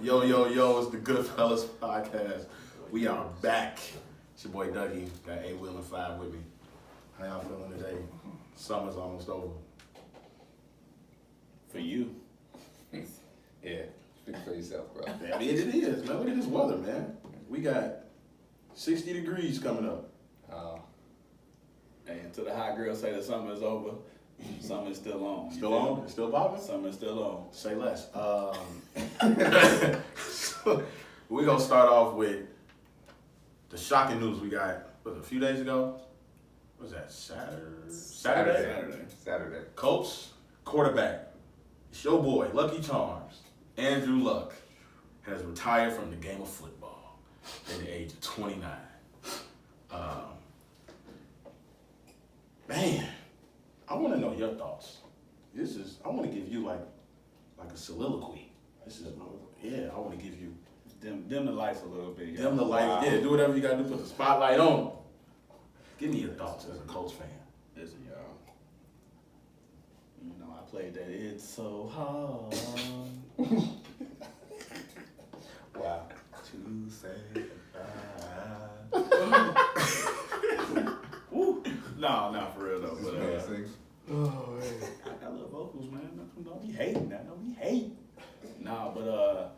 Yo, it's the Goodfellas podcast. We are back. It's your boy Dougie. Got A Will and 5 with me. How y'all feeling today? Summer's almost over. For you. Yeah, speak for yourself, bro. I mean, it is, man. Look at this weather, man. We got 60 degrees coming up. And until the hot girls say the summer is over, summer is still on. Still on? It's still popping? Summer is still on. Say less. We're going to start off with the shocking news we got, a few days ago? What was that, Saturday? Colts quarterback, it's your boy, Lucky Charms, Andrew Luck, has retired from the game of football at the age of 29. Man, I want to know your thoughts. I want to give you like a soliloquy. I want to give you. Dim the lights a little bit. Dim the lights, yeah, do whatever you got to do, put the spotlight on. Give me your thoughts as a Colts fan. Listen, y'all. You know, I played that It's So Hard. Wow. To say goodbye. Woo. No, for real though. But I got little vocals, man. Don't be hating that. Don't be hating. Nah, but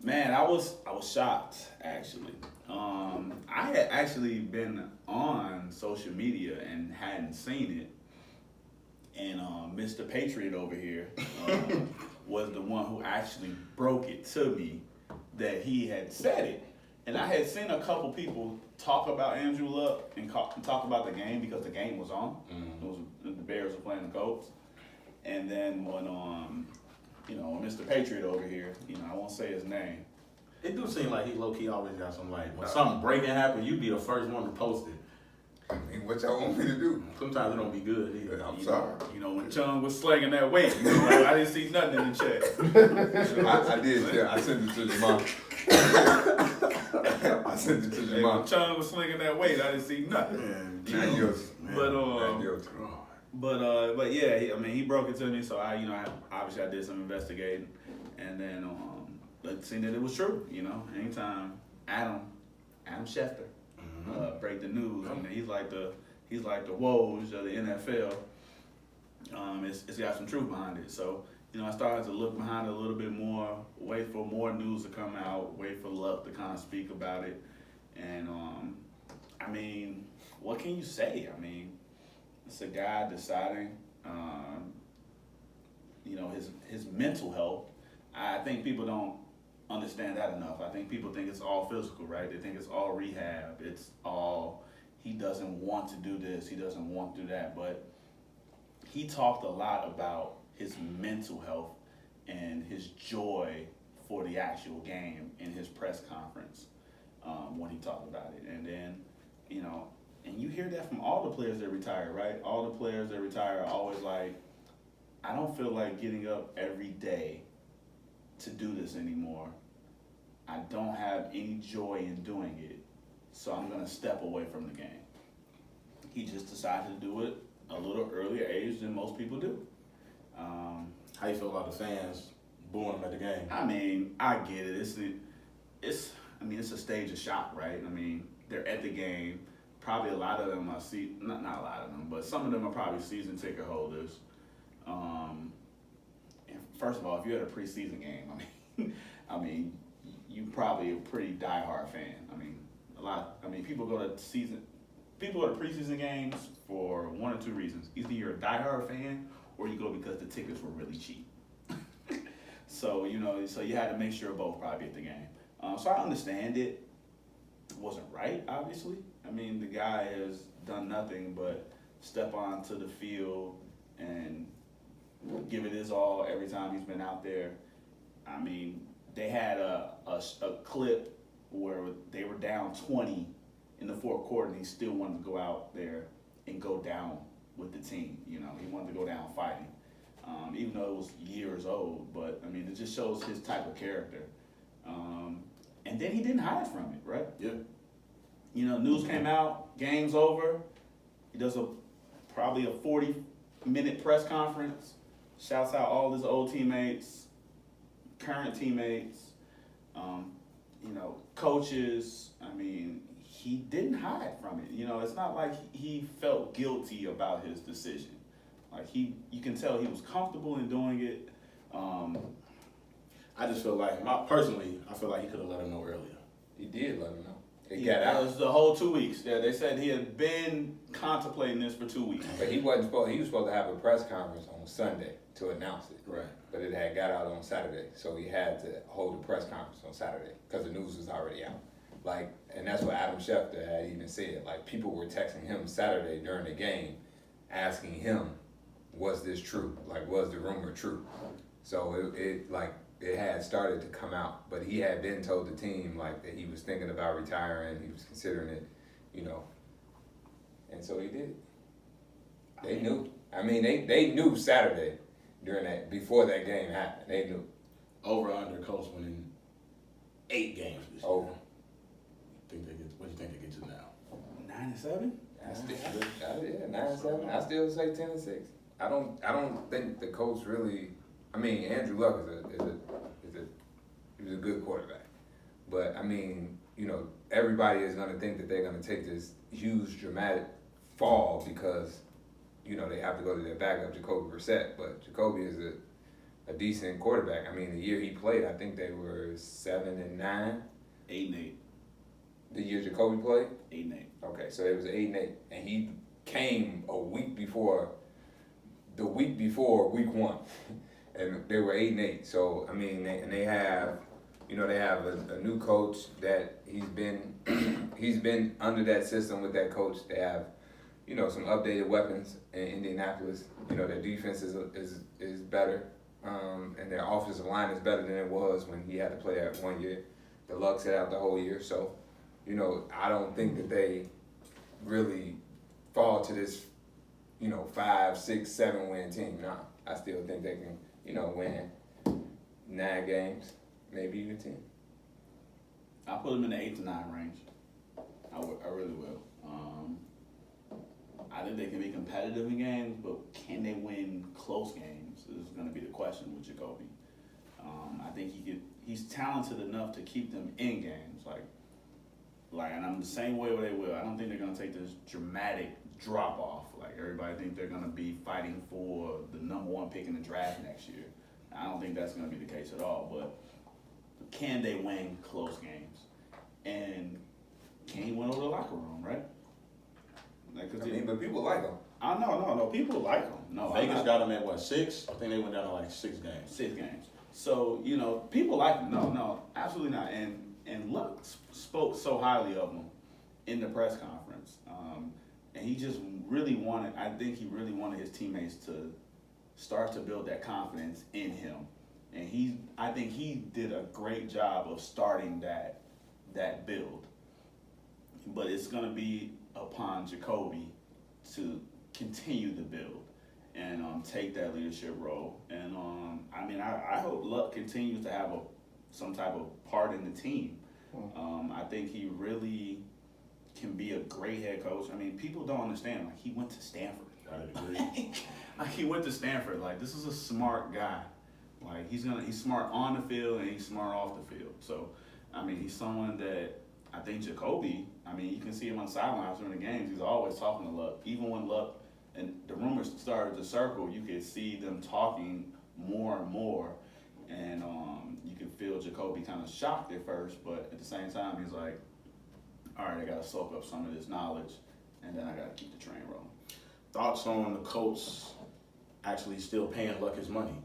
man, I was shocked actually. I had actually been on social media and hadn't seen it. And Mr. Patriot over here was the one who actually broke it to me that he had said it. And I had seen a couple people talk about Andrew Luck and talk about the game because the game was on. Mm-hmm. It was the Bears were playing the Colts. And then when Mr. Patriot over here, I won't say his name. It do seem like he low-key always got some, like, when something breaking happen, you be the first one to post it. I mean, what y'all want me to do? Sometimes it don't be good either. I'm sorry. When Chung was slinging that weight, I didn't see nothing in the chat. I did, yeah. I sent it to your mom. I sent it to your mom. When Chung was slinging that weight, I didn't see nothing. But yeah, he broke it to me, so I did some investigating, and then seen that it was true. Anytime Adam Schefter break the news, he's like the Woj of the NFL. It's got some truth behind it. So I started to look behind it a little bit more, wait for more news to come out, wait for Luck to kind of speak about it, and what can you say? It's a guy deciding, his mental health. I think people don't understand that enough. I think people think it's all physical, right? They think it's all rehab. It's all, he doesn't want to do this, he doesn't want to do that. But he talked a lot about his mental health and his joy for the actual game in his press conference when he talked about it. And then, and you hear that from all the players that retire, right? All the players that retire are always like, I don't feel like getting up every day to do this anymore. I don't have any joy in doing it, so I'm going to step away from the game. He just decided to do it a little earlier age than most people do. How you feel about the fans booing him at the game? I get it. It's a stage of shock, right? They're at the game. Probably a lot of them are not a lot of them, but some of them are probably season ticket holders. And first of all, if you're at a preseason game, you probably a pretty diehard fan. People go to preseason games for one or two reasons. Either you're a diehard fan or you go because the tickets were really cheap. So you had to make sure both probably at the game. So I understand it. It wasn't right, obviously. The guy has done nothing but step onto the field and give it his all every time he's been out there. They had a clip where they were down 20 in the fourth quarter, and he still wanted to go out there and go down with the team. He wanted to go down fighting, even though it was years old. But it just shows his type of character. And then he didn't hide from it, right? Yeah. News came out, game's over. He does probably a 40-minute press conference, shouts out all his old teammates, current teammates, coaches. I mean, he didn't hide from it. It's not like he felt guilty about his decision. Like you can tell he was comfortable in doing it. I just feel like, personally, I feel like he could have let him know earlier. He did let him know. It It got out. was the whole 2 weeks. Yeah, they said he had been contemplating this for 2 weeks. But he was supposed to have a press conference on Sunday to announce it. Right. But it had got out on Saturday, so he had to hold a press conference on Saturday because the news was already out. And that's what Adam Schefter had even said. Like, people were texting him Saturday during the game, asking him, "Was this true? Like, was the rumor true?" So it had started to come out, but he had been told the team that he was thinking about retiring, he was considering it, and so he did. They knew. I mean, they knew Saturday before that game happened. They knew. Over under Colts winning 8 games this year. Over. What do you think they get to now? 9-7. Yeah, 9-7. I still say 10-6. I don't think the Colts really. I mean, Andrew Luck he was a good quarterback, but I mean, everybody is going to think that they're going to take this huge dramatic fall because they have to go to their backup Jacoby Brissett, but Jacoby is a decent quarterback. I mean, the year he played, I think they were 7-9. 8-8. The year Jacoby played. 8-8. Okay, so it was 8-8, and he came a week before. The week before week 1, and they were 8-8. So I mean, they have, they have a new coach that he's been under that system with that coach. They have, some updated weapons in Indianapolis. Their defense is better, and their offensive line is better than it was when he had to play that 1 year. The Luck sat out the whole year, so I don't think that they really fall to this 5, 6, 7 win team. No, I still think they can, win 9 games, maybe even 10. I'll put them in the 8 to 9 range. I really will. I think they can be competitive in games, but can they win close games is going to be the question with Jacoby. I think he's talented enough to keep them in games. And I'm the same way where they will. I don't think they're going to take this dramatic drop off. Everybody think they're going to be fighting for the number 1 pick in the draft next year. I don't think that's going to be the case at all. But can they win close games? And can he win over the locker room, right? But people like him. I know, no, people like him. No, Vegas got him at 6? I think they went down to 6 games. 6 games. So, people like him. No, absolutely not. And Luck spoke so highly of him in the press conference. And he just really wanted his teammates to start to build that confidence in him. And I think he did a great job of starting that build. But it's going to be upon Jacoby to continue the build and take that leadership role. And I hope Luck continues to have some type of part in the team. I think he really can be a great head coach. I mean, people don't understand. He went to Stanford. I agree. He went to Stanford. This is a smart guy. He's smart on the field and he's smart off the field. So, he's someone that I think Jacoby. You can see him on the sidelines during the games. He's always talking to Luck. Even when Luck and the rumors started to circle, you could see them talking more and more. And you could feel Jacoby kind of shocked at first, but at the same time, he's like, all right, I got to soak up some of this knowledge, and then I got to keep the train rolling. Thoughts on the Colts actually still paying Luck his money?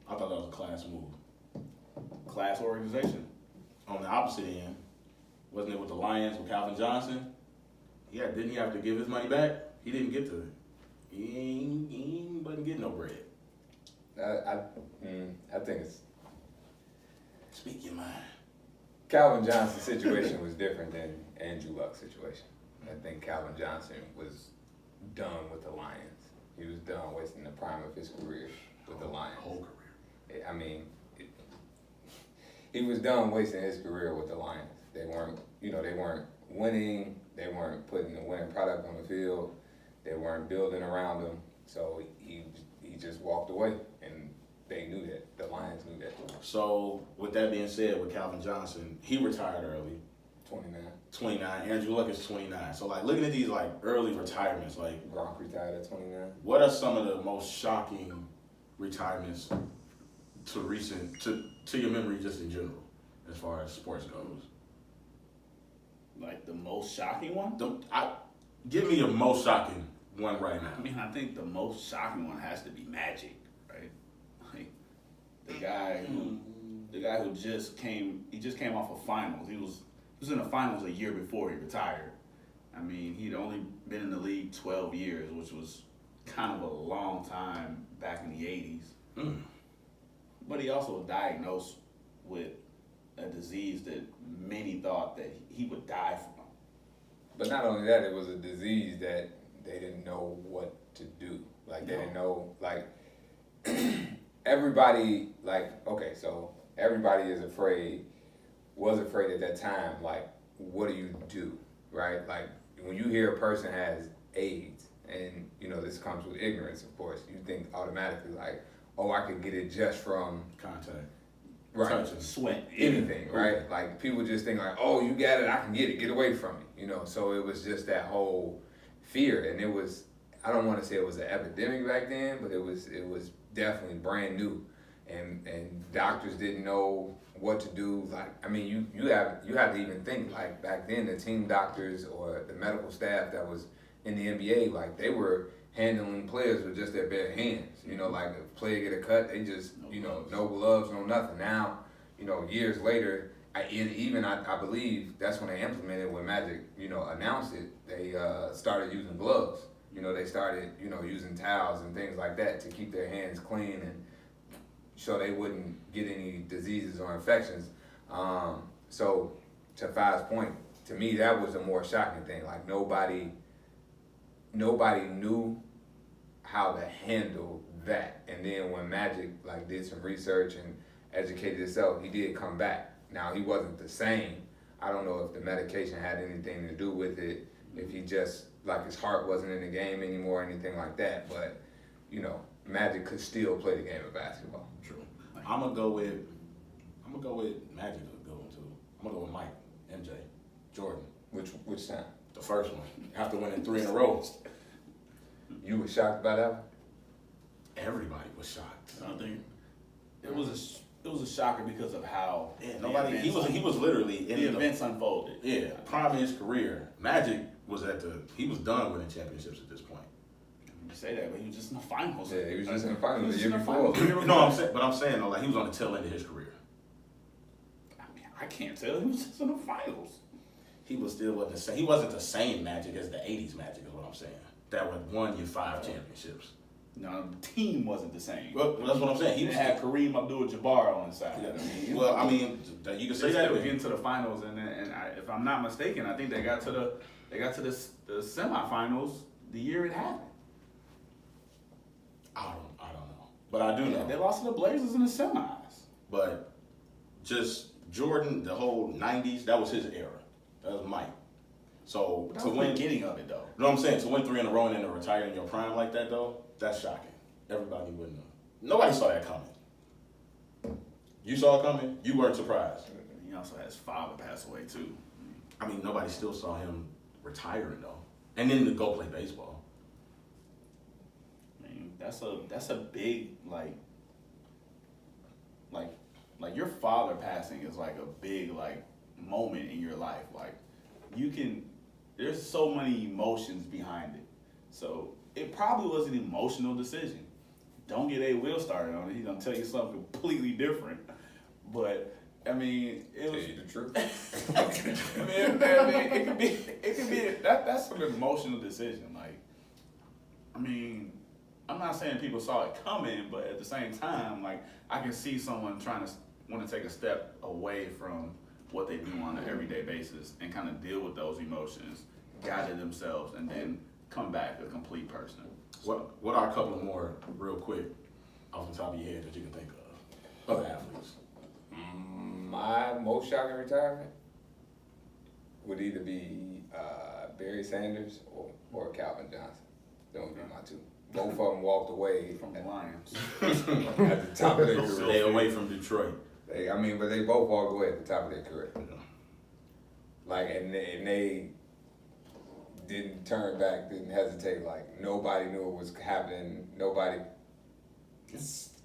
I thought that was a class move. Class organization. On the opposite end, wasn't it with the Lions with Calvin Johnson? Yeah, didn't he have to give his money back? He didn't get to it. He wasn't getting no bread. I think it's Speak your mind. Calvin Johnson's situation was different than Andrew Luck's situation. I think Calvin Johnson was done with the Lions. He was done wasting the prime of his career with the Lions. Whole career. He was done wasting his career with the Lions. They weren't winning. They weren't putting the winning product on the field. They weren't building around him. So he just walked away, and they knew that. The Lions knew that. So with that being said, with Calvin Johnson, he retired early. 29. Andrew Luck is 29. So like looking at these like early retirements, like Gronk retired at 29. what are some of the most shocking retirements to your memory just in general, as far as sports goes? Like the most shocking one? Give me your most shocking one right now. I mean, I think the most shocking one has to be Magic, right? Like the guy who just came off of finals. He was in the finals a year before he retired. I mean, he'd only been in the league 12 years, which was kind of a long time back in the 80s. But he also was diagnosed with a disease that many thought that he would die from. But not only that, it was a disease that they didn't know what to do. Like, they didn't know, like, everybody, like, okay, so everybody was afraid at that time, like, what do you do, right? Like, when you hear a person has AIDS, and, you know, this comes with ignorance, of course, you think automatically, like, oh, I could get it just from Contact. right, Touching. Sweat. anything, right? Like, people just think like, oh, you got it, I can get away from me, you know? So it was just that whole fear, and it was, I don't want to say it was an epidemic back then, but it was definitely brand new, and doctors didn't know what to do. Like, I mean, you have to even think, like, back then the team doctors or the medical staff that was in the NBA, like, they were handling players with just their bare hands. You know, like, if a player get a cut, they just, no gloves, no nothing. Now, years later, I believe that's when they implemented when Magic, announced it. They started using gloves. They started, using towels and things like that to keep their hands clean and so they wouldn't get any diseases or infections. So to Fi's point, to me, that was a more shocking thing. Like, nobody knew how to handle that. And then when Magic did some research and educated himself, he did come back. Now, he wasn't the same. I don't know if the medication had anything to do with it, if he just, his heart wasn't in the game anymore or anything like that. But, Magic could still play the game of basketball. True. I'm gonna go with Magic is a good one too. I'm gonna go with Mike, MJ, Jordan. Which time? The first one. After winning 3 in a row. You were shocked by that one? Everybody was shocked. I think it was a shocker because of how He was literally in the events unfolded. Yeah, prime of his career. Magic was he was done winning championships at this point. You say that, but he was just in the finals. Yeah, he was just in the finals the year before. I'm saying though, he was on the tail end of his career. I mean, I can't tell. He was just in the finals. He wasn't the same. He wasn't the same Magic as the '80s Magic, is what I'm saying. That won you 5 championships. No, the team wasn't the same. Well, that's what I'm saying. He had Kareem Abdul-Jabbar on the side. Yeah. You can say they that. still get into the finals, and if I'm not mistaken, I think they got to the semifinals the year it happened. I don't know, but I do know They lost to the Blazers in the semis. But just Jordan, the whole '90s, that was his era. That was Mike. So That to was win, the beginning of it though. you know what I'm saying? To win 3 in a row and then to retire in your prime like that though, that's shocking. Everybody wouldn't know. Nobody saw that coming. You saw it coming. You weren't surprised. He also had his father pass away too. I mean, nobody still saw him retiring though, and then to go play baseball. I mean, that's a big like your father passing is like a big moment in your life. Like there's so many emotions behind it. So it probably was an emotional decision. Don't get A. Will started on it. He's gonna tell you something completely different. But I mean, it was. Tell you the truth. it could be that's an emotional decision. Like, I mean, I'm not saying people saw it coming, but at the same time, I can see someone trying to want to take a step away from what they do on an everyday basis and kind of deal with those emotions, gather themselves, and then come back a complete person. What are a couple of more real quick off the top of your head that you can think of? Other athletes. My most shocking retirement would either be Barry Sanders or Calvin Johnson. Those would be my two both of them walked away From the Lions. at the top of their Stay career. away from Detroit. But they both walked away at the top of their career. Like, and they didn't turn back, didn't hesitate. Like, nobody knew what was happening. Nobody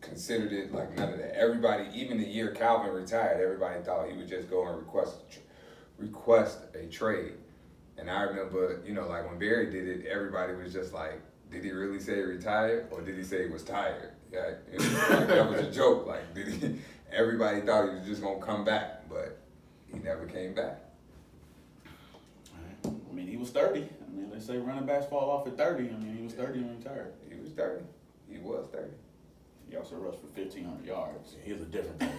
considered it, like, none of that. Everybody, even the year Calvin retired, everybody thought he would just go and request a trade. And I remember, like when Barry did it, everybody was just like, did he really say he retired, or did he say he was tired? Yeah, it was like, that was a joke. Like, did he? Everybody thought he was just gonna come back, but he never came back. I mean, he was 30. I mean, they say running backs fall off at 30. I mean, he was 30 when he retired. He was 30. He was 30. He also rushed for 1,500 yards. He's a different thing.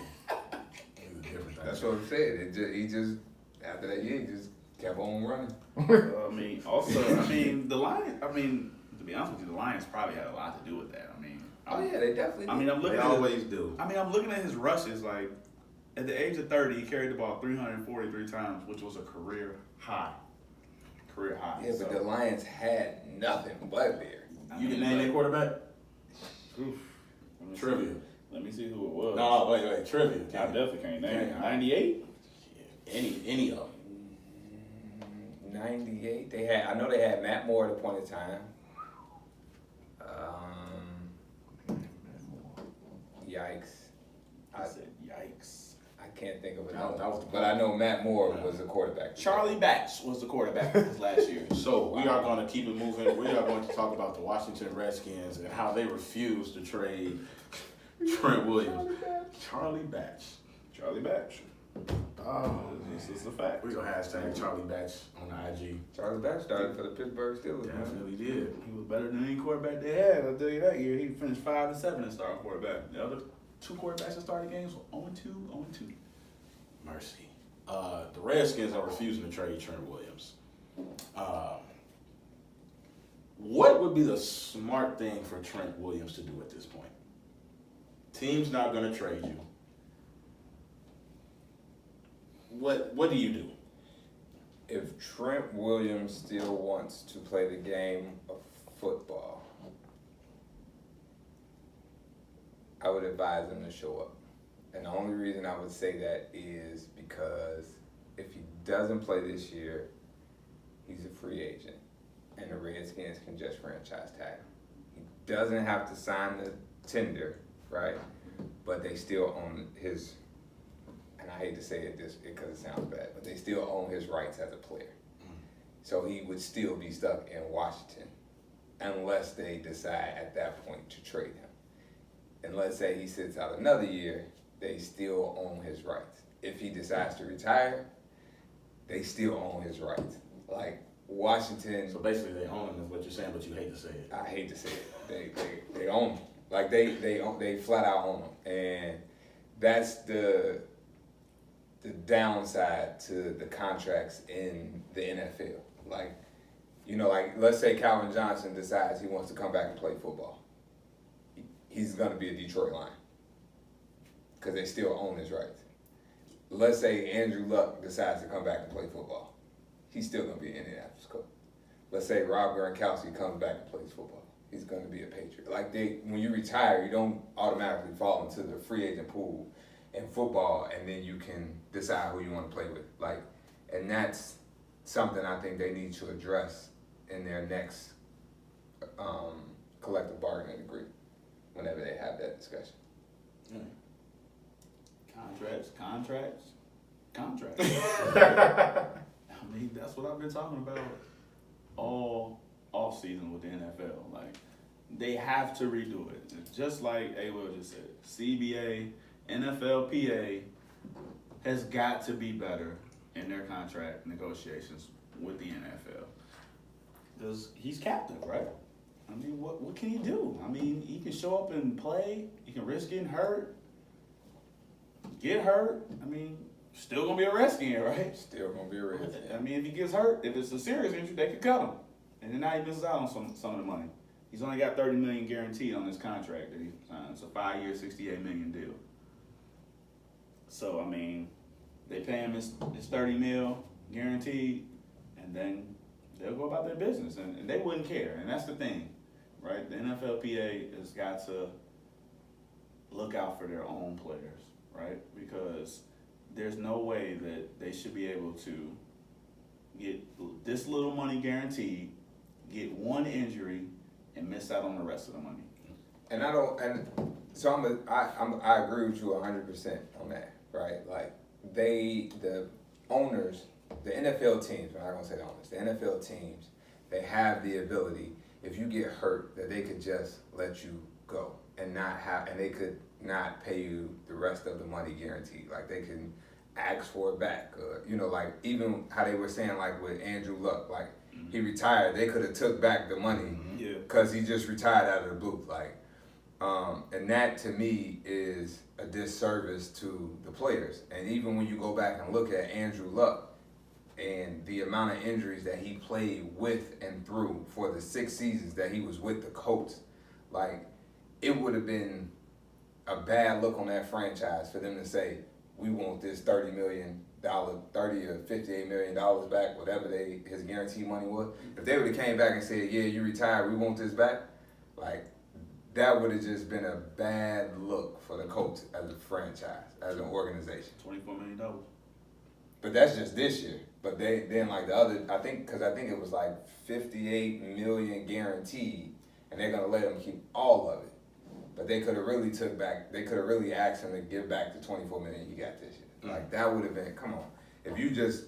He's a different thing. That's what I'm saying. He just after that year, he just kept on running. I mean, also, the Lions. To be honest with you, the Lions probably had a lot to do with that. Oh yeah, they definitely did. I'm looking. They always do. I'm looking at his rushes. Like, at the age of 30, he carried the ball 343 times, which was a career high. Yeah, but the Lions had nothing but there. You can name their quarterback? Oof. Trivia. Let me see who it was. No, wait. Trivia. I definitely can't name it. Yeah. 98? Any of them. 98. I know they had Matt Moore at a point in time. Yikes. I said yikes. I can't think of it. That was the but I know Matt Moore was the quarterback. Charlie Batch was the quarterback last year. So we are going to keep it moving. We are going to talk about the Washington Redskins and how they refused to trade Trent Williams. Charlie Batch. Charlie Batch. Oh, This is a fact. we're going to hashtag Charlie Batch on the IG. Charlie Batch started for the Pittsburgh Steelers. Man. Definitely did. He was better than any quarterback they had. I'll tell you that year. He finished 5-7 as starting quarterback. The other two quarterbacks that started games were 0-2. Mercy. The Redskins are refusing to trade Trent Williams. What would be the smart thing for Trent Williams to do at this point? Team's not going to trade you. What do you do? If Trent Williams still wants to play the game of football, I would advise him to show up. And the only reason I would say that is because if he doesn't play this year, he's a free agent. And the Redskins can just franchise tag him. He doesn't have to sign the tender, right? But they still own his, and I hate to say it this because it sounds bad, but they still own his rights as a player. So he would still be stuck in Washington unless they decide at that point to trade him. And let's say he sits out another year, they still own his rights. If he decides to retire, they still own his rights. Like Washington. So basically, they own him is what you're saying, but you hate to say it. I hate to say it. They own him. Like they flat out own him, and that's the downside to the contracts in the NFL. Like, let's say Calvin Johnson decides he wants to come back and play football. He's gonna be a Detroit Lion because they still own his rights. Let's say Andrew Luck decides to come back and play football. He's still going to be an Indianapolis Colts. Let's say Rob Gronkowski comes back and plays football. He's going to be a Patriot. Like when you retire, you don't automatically fall into the free agent pool in football, and then you can decide who you want to play with. And that's something I think they need to address in their next collective bargaining agreement whenever they have that discussion. Contracts. That's what I've been talking about all off season with the NFL. Like, they have to redo it. Just like A. Will just said, CBA, NFLPA has got to be better in their contract negotiations with the NFL. Because he's captive, right? I mean, what can he do? I mean, he can show up and play. He can risk getting hurt. Get hurt. I mean, still going to be a Redskin, right? Still going to be a Redskin. I mean, if he gets hurt, if it's a serious injury, they could cut him. And then now he misses out on some of the money. He's only got $30 million guaranteed on his contract that he signed. It's a 5-year, $68 million deal. So, I mean, they pay him his $30 million guaranteed, and then they'll go about their business, and they wouldn't care. And that's the thing. right? The NFLPA has got to look out for their own players, right? Because there's no way that they should be able to get this little money guaranteed, get one injury, and miss out on the rest of the money. And I don't, and so I agree with you 100% on that, right? Like the owners, the NFL teams, I'm not gonna say the owners, the NFL teams, they have the ability, if you get hurt, that they could just let you go and they could not pay you the rest of the money guaranteed. Like they can ask for it back, like even how they were saying like with Andrew Luck, like he retired, they could have took back the money because he just retired out of the booth, like. And that to me is a disservice to the players. And even when you go back and look at Andrew Luck and the amount of injuries that he played with and through for the 6 seasons that he was with the Colts, like it would have been a bad look on that franchise for them to say, we want this $30 or $58 million back, whatever his guarantee money was. If they would have came back and said, yeah, you retired, we want this back, like that would have just been a bad look for the Colts as a franchise, as an organization. $24 million. But that's just this year. But then like the other, I think it was like $58 million guaranteed, and they're gonna let him keep all of it. But they could have really asked him to give back the $24 million he got this year. Like that would have been, come on. If you just,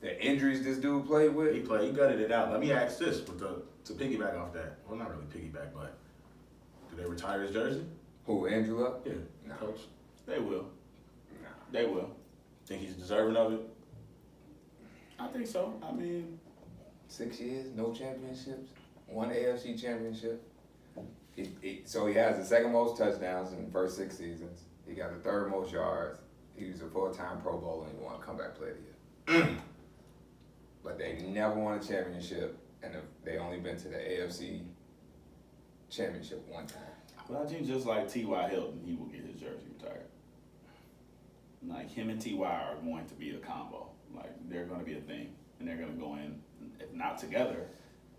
the injuries this dude played with. He gutted it out. Let me ask this, to piggyback off that. Well, not really piggyback, but do they retire his jersey? Who, Andrew Luck? Yeah. No. Coach? They will. No. They will. Think he's deserving of it? I think so. I mean, 6 years, no championships, 1 AFC championship. So he has the second most touchdowns in the first 6 seasons. He got the third most yards. He was a full-time Pro Bowler and he won comeback player of the year. But they never won a championship, and they only been to the AFC championship 1 time. but I think just like T.Y. Hilton, he will get his jersey retired. Like him and T.Y. are going to be a combo. Like they're going to be a thing, and they're going to go in. If not together,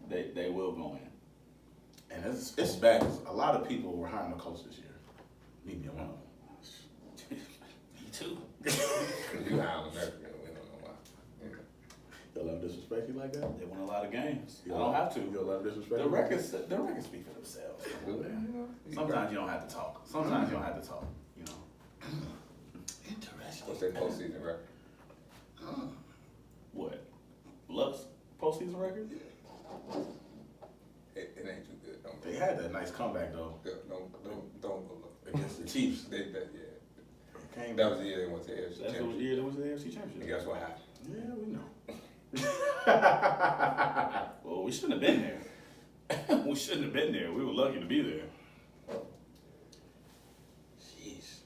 they will go in. And it's bad. A lot of people were hiring the coach this year. Me being one of them. Me too. You have America, we don't know why. Yeah. You'll let them disrespect you like that? They won a lot of games. You'll I don't have to. You'll let them disrespect The you? records speak for themselves. Sometimes you don't have to talk. Sometimes you don't have to talk. You know. Interesting. What's their postseason record? What? Lux postseason record? It ain't too good. Don't They had that nice comeback, though, don't go look. against the Chiefs. Came That was the year they went to the AFC That's the championship. year that was the AFC And championship. guess what happened? Yeah, we know. Well, we shouldn't have been there. We shouldn't have been there. We were lucky to be there. Jeez.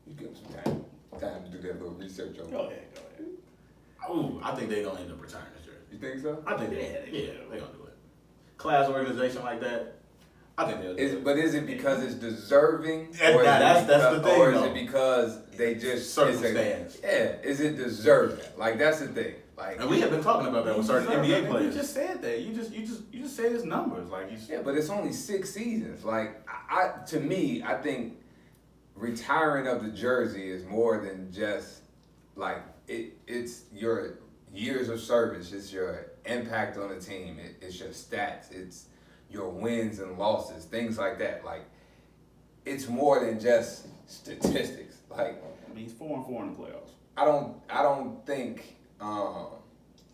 You give them some time to do that little research on. Go ahead. Ooh, I think they're going to end up retiring this jersey. You think so? I think they're going to do it. Class organization like that, I think they'll do it. But is it because it's deserving? Yeah, that's the thing, Or is though. it because they just Circumstance. Is it deserving? Like that's the thing. Like, And we have been talking about that with certain NBA You players. just said that. You just said his numbers. Like you. yeah, but it's only 6 seasons. Like to me, I think retiring of the jersey is more than just like it's your years of service. It's your impact on the team. It's your stats. It's your wins and losses, things like that. Like it's more than just statistics. Like I mean, he's 4-4 in the playoffs. I don't think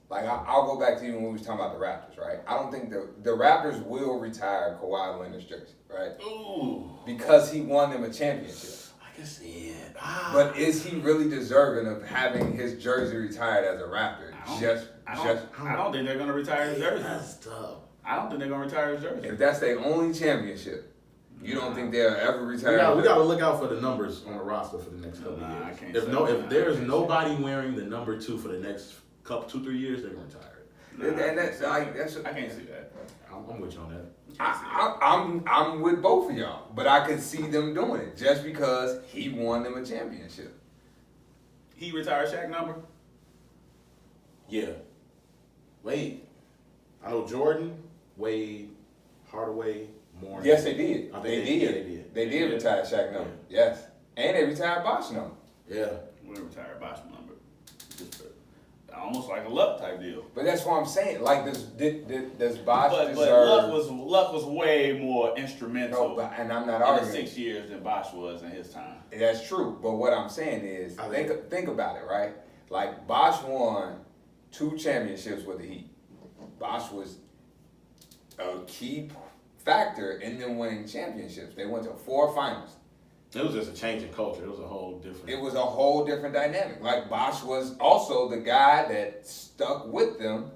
like I'll go back to even when we was talking about the Raptors, right? I don't think the Raptors will retire Kawhi Leonard's jersey, right? Ooh, Because he won them a championship. I can see it. But is he really deserving of having his jersey retired as a Raptor? I don't think they're gonna retire his jersey. That's tough. I don't think they're gonna retire his jersey. If that's their only championship, you don't think they'll ever retire? We gotta look out for the numbers on the roster for the next couple Nah, I years. can't If say no, that. if there's nobody wearing the number 2 for the next 2-3 years, they're gonna retire it. And that's like that's. I can't see that. I'm with you on that. I'm with both of y'all, but I could see them doing it just because he won them a championship. He retired Shaq number. Yeah. Wade. I know Jordan, Wade, Hardaway, Moore. Yes, they did. I think They yeah, did. they They did retire Shaq number. Yes. And they retired Bosh number. Yeah. We retired Bosh number. Just almost like a Luck type deal. But that's what I'm saying. Like, does Bosh But deserve... Luck was way more instrumental. No, but, and I'm not in the arguing. 6 years than Bosh was in his time. That's true. But what I'm saying is, I think about it, right? Like, Bosh won 2 championships with the Heat. Bosh was a key factor in them winning championships. They went to 4 finals. It was just a change in culture. It was a whole different. It was a whole different dynamic. Like, Bosh was also the guy that stuck with them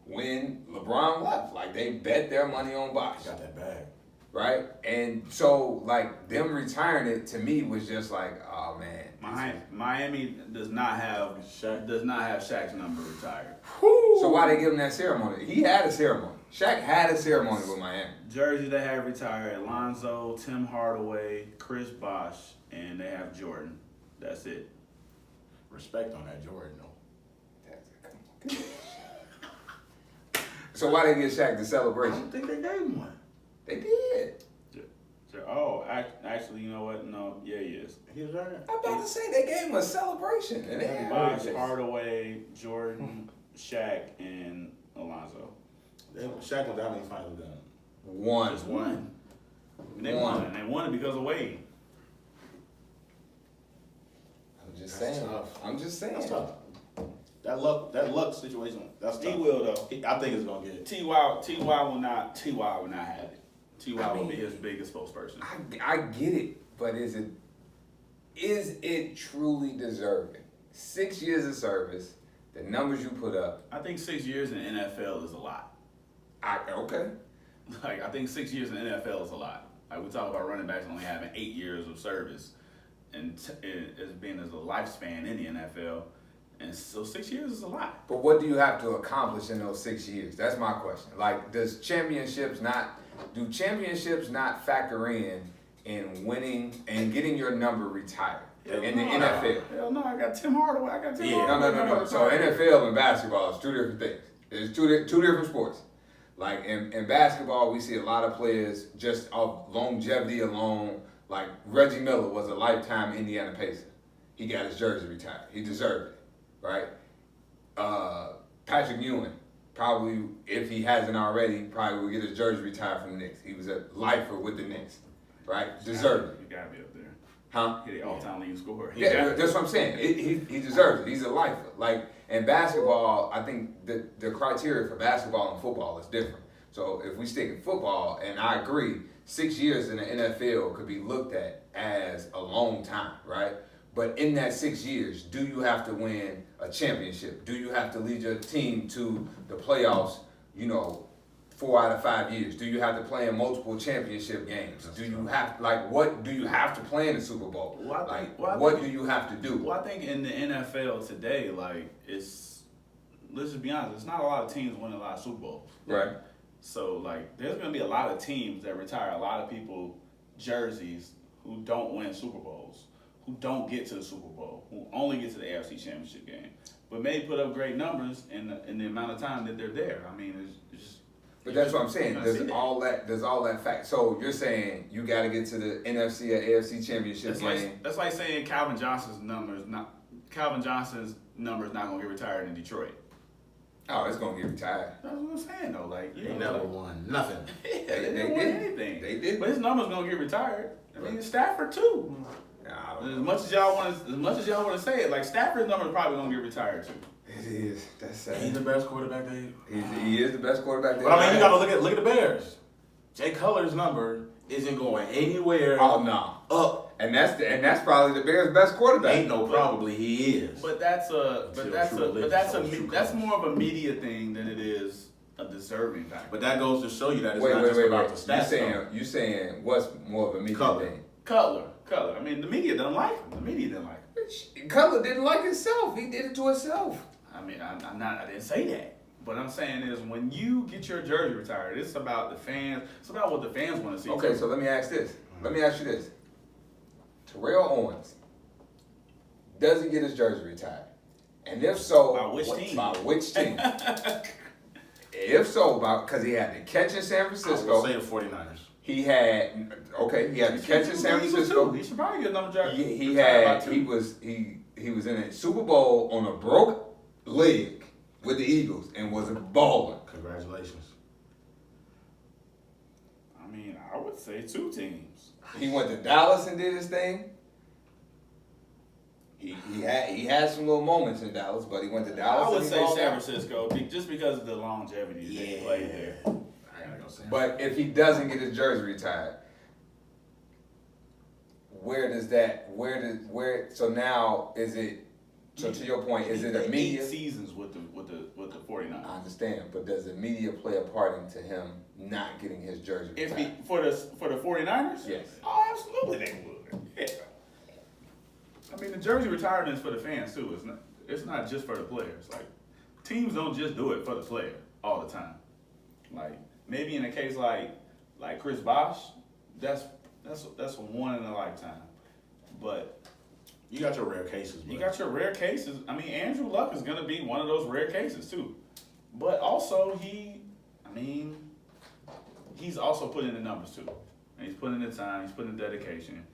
when LeBron left. Like, they bet their money on Bosh. Got that bag. Right? And so, like, them retiring it to me was just like, oh man. Miami does not have Shaq's number retired. So why they give him that ceremony? He had a ceremony. Shaq had a ceremony with Miami. Jersey they have retired Lonzo, Tim Hardaway, Chris Bosh, and they have Jordan. That's it. Respect on that Jordan though. So why they give Shaq the I celebration? don't think they gave him one. They did. Oh, actually, you know what? No, yeah, he is. He was there. I'm about to say they gave him a celebration. And they Bosh, Hardaway, Jordan, Shaq, and Alonzo. Shaq went down in the finals done. One. Just one. And they One. won. And they won it because of Wade. I'm just That's saying. tough. I'm just saying. That's tough. That luck situation. That's tough. He will though. I think it's gonna get it. Ty will not have it. Ty will be his biggest spokesperson. I get it, but is it truly deserving? 6 years of service, the numbers you put up. I think 6 years in the NFL is a lot. Okay. Like I think 6 years in the NFL is a lot. Like we talk about running backs only having 8 years of service, and as being as a lifespan in the NFL, and so 6 years is a lot. But what do you have to accomplish in those 6 years? That's my question. Like, do championships not factor in winning and getting your number retired in the NFL? Hell no, I got Tim Hardaway. No. So NFL and basketball is 2 different things. It's two different sports. Like in basketball, we see a lot of players just off longevity alone. Like Reggie Miller was a lifetime Indiana Pacer. He got his jersey retired. He deserved it, right? Patrick Ewing, probably, if he hasn't already, probably will get his jersey retired from the Knicks. He was a lifer with the Knicks, right? Deserved it. He gotta be up there. Huh? He the all-time leading scorer. Yeah, that's what I'm saying. He deserves it. He's a lifer. Like, in basketball, I think the criteria for basketball and football is different. So if we stick in football, and I agree, 6 years in the NFL could be looked at as a long time, right? But in that 6 years, do you have to win a championship? Do you have to lead your team to the playoffs, 4 out of 5 years? Do you have to play in multiple championship games? Do you have, what do you have to play in the Super Bowl? What do you have to do? Well, I think in the NFL today, let's just be honest, there's not a lot of teams winning a lot of Super Bowls. Right. So, there's going to be a lot of teams that retire a lot of people jerseys who don't win Super Bowls, who don't get to the Super Bowl, who only get to the AFC Championship game, but may put up great numbers in the amount of time that they're there. I mean, it's just... But that's what I'm saying. There's all that fact. So you're saying you got to get to the NFC or AFC Championship game. That's like saying Calvin Johnson's number is not going to get retired in Detroit. Oh, it's going to get retired. That's what I'm saying though. They never won nothing. Yeah, they didn't win anything. They did. But his number's going to get retired. I mean, Stafford too. As much as y'all want to say it, Stafford's number is probably going to get retired too. It is. That's sad. He's the best quarterback He is the best quarterback. But I mean, you got to look at the Bears. Jay Cutler's number isn't going anywhere. Oh no. Up. And that's probably the Bears' best quarterback. Ain't no probably he is. But that's more of a media thing than it is a deserving factor. But that goes to show you that it's not just about the stats. You saying what's more of a media thing? Cutler. I mean, the media doesn't like him. Cutler didn't like himself. He did it to himself. I mean, I didn't say that. What I'm saying is when you get your jersey retired, it's about the fans. It's about what the fans want to see. Okay, so let me ask this. Let me ask you this. Terrell Owens, does he get his jersey retired? And if so, by which team? By which team? If so, because he had the catch in San I Francisco. will say the 49ers. He had the catch in San Francisco. He should probably get another draft. He was in a Super Bowl on a broke leg with the Eagles and was a baller. Congratulations. I mean, I would say 2 teams. He went to Dallas and did his thing. He had some little moments in Dallas, but he went to Dallas. I would and he say balled San out. Francisco just because of the longevity that he played there. I gotta go San But if he doesn't get his jersey retired, so now is it, so to your point, is it a media? 8 seasons with the 49ers. I understand, but does the media play a part into him not getting his jersey If retired? he for the 49ers? Yes. Oh, absolutely they would. Yeah. I mean, the jersey retirement is for the fans too. It's not just for the players. Like, teams don't just do it for the player all the time. Like, maybe in a case like Chris Bosh, that's a one in a lifetime. But You got your rare cases, you got your rare cases. I mean, Andrew Luck is gonna be one of those rare cases too. But also he's also putting in the numbers too. And he's putting in the time, he's putting in the dedication.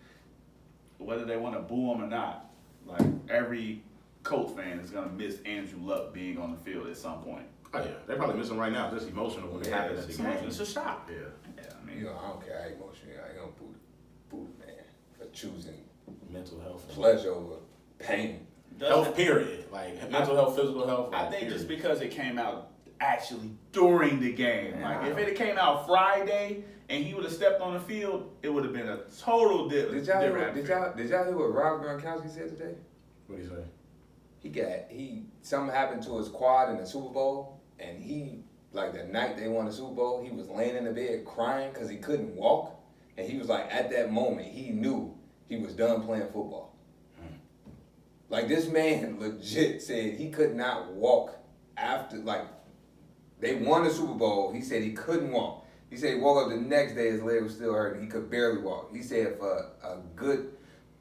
Whether they want to boo him or not, like every Colts fan is gonna miss Andrew Luck being on the field at some point. Oh yeah, they probably miss him right now. Just emotional when it happens at the game. It's a shock. Yeah, Yeah, I mean, You know, I don't care how emotional you are. I don't boo the man for choosing mental health. pleasure over pain. Health, period. Like mental health, physical health. I like, think period. just because it came out actually during the game. Yeah. Like if it came out Friday and he would have stepped on the field, it would have been a total different. Did y'all hear what Rob Gronkowski said today? What do you say? Something happened to his quad in the Super Bowl, and he, like the night they won the Super Bowl, he was laying in the bed crying because he couldn't walk, and he was like, at that moment, he knew he was done playing football. Like, this man legit said he could not walk after, like, they won the Super Bowl. He said he couldn't walk. He said he woke up the next day, his leg was still hurting. He could barely walk. He said for a good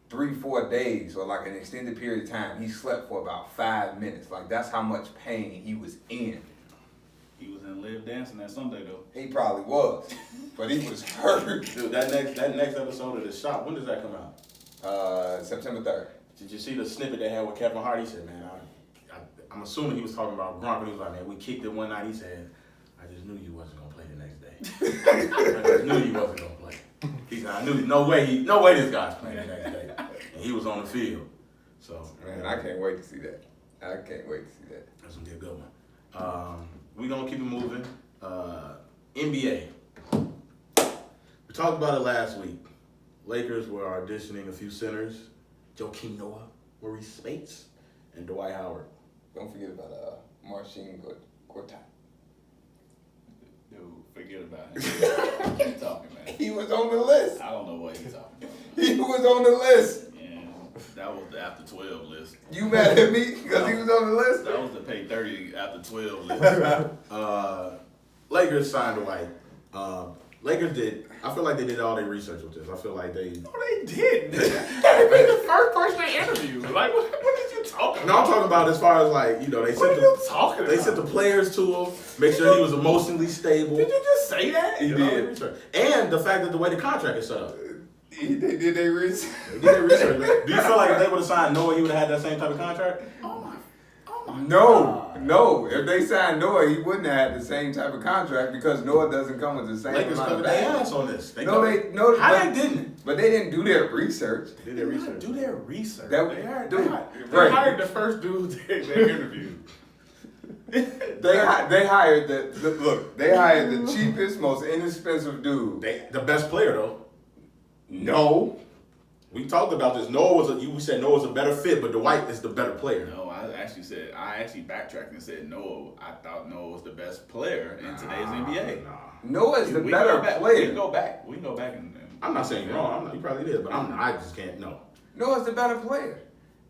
3-4 days or like an extended period of time, he slept for about 5 minutes. Like, that's how much pain he was in. He was in Live Dancing that Sunday though. He probably was, but he was hurt. Dude, that next episode of The Shop, when does that come out? September 3rd. Did you see the snippet they had with Kevin Hart? He said, man, I'm assuming he was talking about Gronk, and he was like, man, we kicked it one night. He said, I just knew you wasn't going to play the next day. I just knew you wasn't going to play. He said, I knew, no way this guy's playing the next day. And he was on the field. So, Man, I can't wait to see that. That's going to be a good one. We're going to keep it moving. NBA. We talked about it last week. Lakers were auditioning a few centers. Joakim Noah, Maurice Spates, and Dwight Howard. Don't forget about Marcin Gortat. Dude, forget about it. Keep talking, man. He was on the list. I don't know what he's talking about. He was on the list. Yeah, that was the after 12 list. You mad at me because he was on the list? That was the pay 30 after 12 list. Lakers signed Dwight. Lakers did. I feel like they did all their research with this. I feel like they. No, they didn't. That'd be the first person they interviewed. Like, what did you talking about? No, I'm talking about as far as like, you know, they What are you talking about? They sent the players to him, make sure he was emotionally stable. Did you just say that? He Did all their did. research. And the fact that the way the contract is set up. They did their research. They did their research. Do you feel like if they would have signed Noah, he would have had that same type of contract? Oh my No. If they signed Noah, he wouldn't have had the same type of contract because Noah doesn't come with the same Lakers amount of covered their value. ass on this. How but they didn't? But they didn't do their research. They did their research. Do their research. That- They hired right. the first dude they interviewed. They hired they hired the cheapest, most inexpensive dude. The best player though. No. We talked about this. We said Noah was a better fit, but Dwight is the better player. No, I actually backtracked and said Noah. I thought Noah was the best player in today's NBA. Nah. Noah is the We better go back- player. We can go back. And I'm not saying you're wrong. He probably did, but I just can't know. Noah's the better player.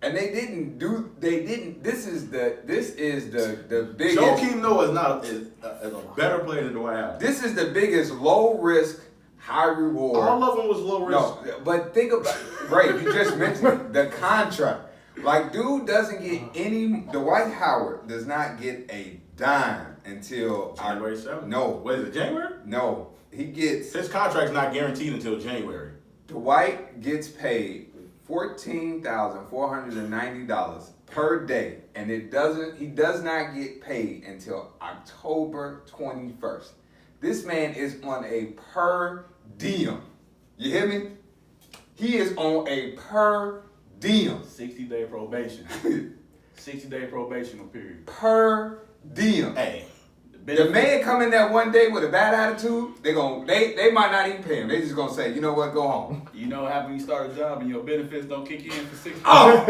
And this is the biggest. Joakim Noah is a better player than Dwight Howard. This is the biggest low risk, high reward. All of them was low risk. No, but think about right. You just mentioned the contract. Like, dude doesn't get any. Dwight Howard does not get a dime until January 7th. No. What is it? January? No, he gets. His contract's not guaranteed until January. Dwight gets paid $14,490 per day, and he does not get paid until October 21st. This man is on a per diem. You hear me? He is on a per diem. 60-day probation. 60-day probational period. Per diem. Hey, The man come in there one day with a bad attitude, they might not even pay him. They just gonna say, you know what, go home. You know what happens when you start a job and your benefits don't kick in for 6 Oh!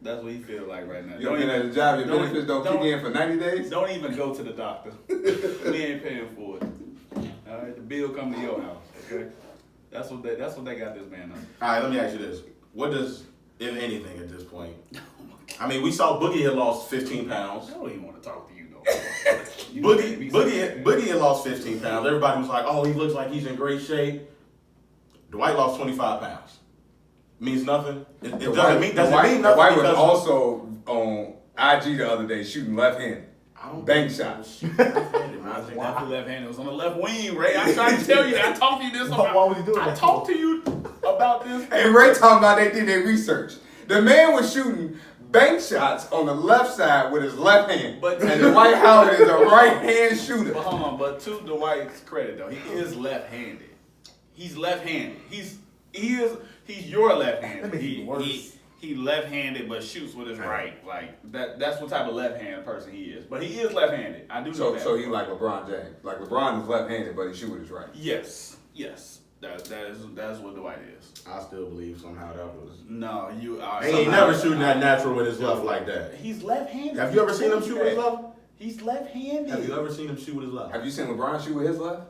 That's what he feel like right now. You've been at a job, your benefits don't kick in for 90 days? Don't even go to the doctor. We ain't paying for it. All right, the bill come to your house. Okay, that's what they got this man on. all right, let me ask you this. What does, if anything, at this point? I mean, we saw Boogie had lost 15 pounds. I don't even want to talk to you though. Boogie had lost 15 pounds. Everybody was like, oh, he looks like he's in great shape. Dwight lost 25 pounds. Means nothing? It doesn't mean nothing. Dwight was because- also on IG the other day shooting left-handed. I don't Bank shots. I was definitely left-handed. It was on the left wing, Ray. I tried to tell you that. I talked to you this. Why was he doing I that? talked to you about this. Hey, Ray talking about they did their research. The man was shooting bank shots on the left side with his left hand. And Dwight Howard is a right-hand shooter. But hold on, but to Dwight's credit though, he is left-handed. He's left-handed. He's your left-handed. That makes it worse. He left-handed but shoots with his right. Like that's what type of left-handed person he is. But he is left-handed. I do know that. So he like LeBron James. Like LeBron is left-handed, but he shoot with his right. Yes. That's what Dwight is. I still believe somehow that was. No, you are. He ain't never shooting that natural with his left like that. He's left-handed. Have you ever seen him shoot with his left? He's left-handed. Have you ever seen him shoot with his left? Have you seen LeBron shoot with his left?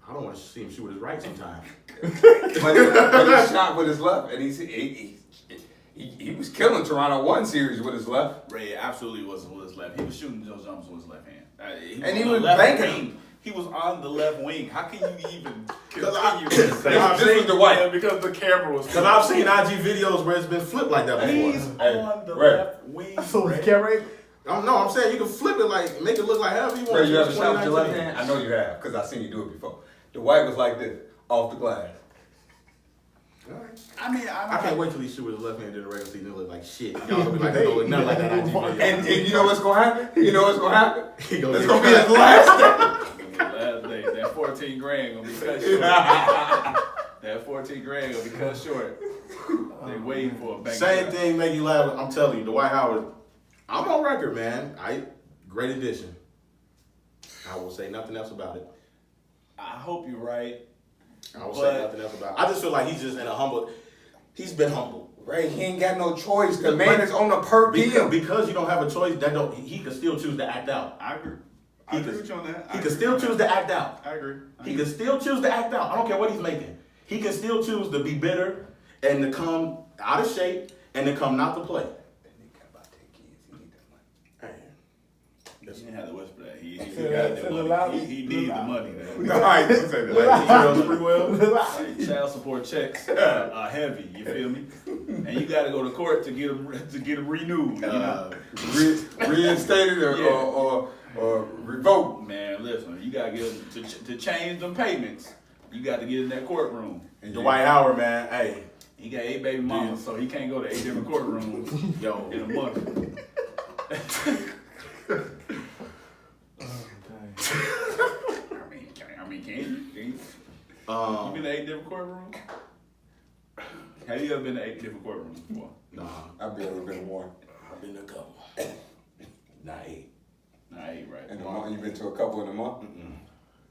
I don't want to see him shoot with his right sometimes. but he shot with his left, and he was killing Toronto one series with his left. Ray absolutely wasn't with his left. He was shooting Joe Jones with his left hand. He on was the left banking wing. him. He was on the left wing. How can you even Because continue to say This was Dwight. because the camera was. Because I've seen IG videos where it's been flipped like that before. He's Hey, on the Ray. left wing. So Ray. the camera. I'm saying you can flip it like, make it look like however you want. Ray, you ever It's shot with your left 2019. hand? I know you have, because I've seen you do it before. The Dwight was like this, off the glass. All right. I mean, I can't wait till he shoot with his left hand in the regular season. It look like shit. Y'all gonna be like, it don't look nothing like that IG video. And you know what's gonna happen? You know what's gonna happen? He gonna It's get gonna be his last day. last day, that 14 grand gonna be cut short. That 14 grand gonna be cut short. They waiting for a bank. Same draft. thing make you laugh. I'm telling you, Dwight Howard, I'm on record, man. Great addition. I will say nothing else about it. I hope you're right. I will say nothing else about it. I just feel like he's just in a he's been humble. Ray, he ain't got no choice. The man is on a per diem. Because you don't have a choice, he can still choose to act out. I agree. I agree with you on that. He can still choose to act out. I agree. He can still choose to act out. I don't care what he's making. He can still choose to be bitter and to come out of shape and to come not to play. He didn't have to whisper that. He got Say the it money. loud. He needs the money. Man. No, I didn't say that. Like, child support checks are heavy. You feel me? And you got to go to court to get them renewed. You know? Reinstated or revoked. Man, listen. You got to get them to change them payments. You got to get in that courtroom. And Dwight Howard, man, hey, He got 8 baby mamas, so he can't go to 8 different courtrooms yo, in a month. I mean, can you? You been to 8 different courtrooms? Have you ever been to 8 different courtrooms before? nah, I've been one. I've been to a couple. Not 8. Nah, 8, right? In a month, you've been to a couple in a month?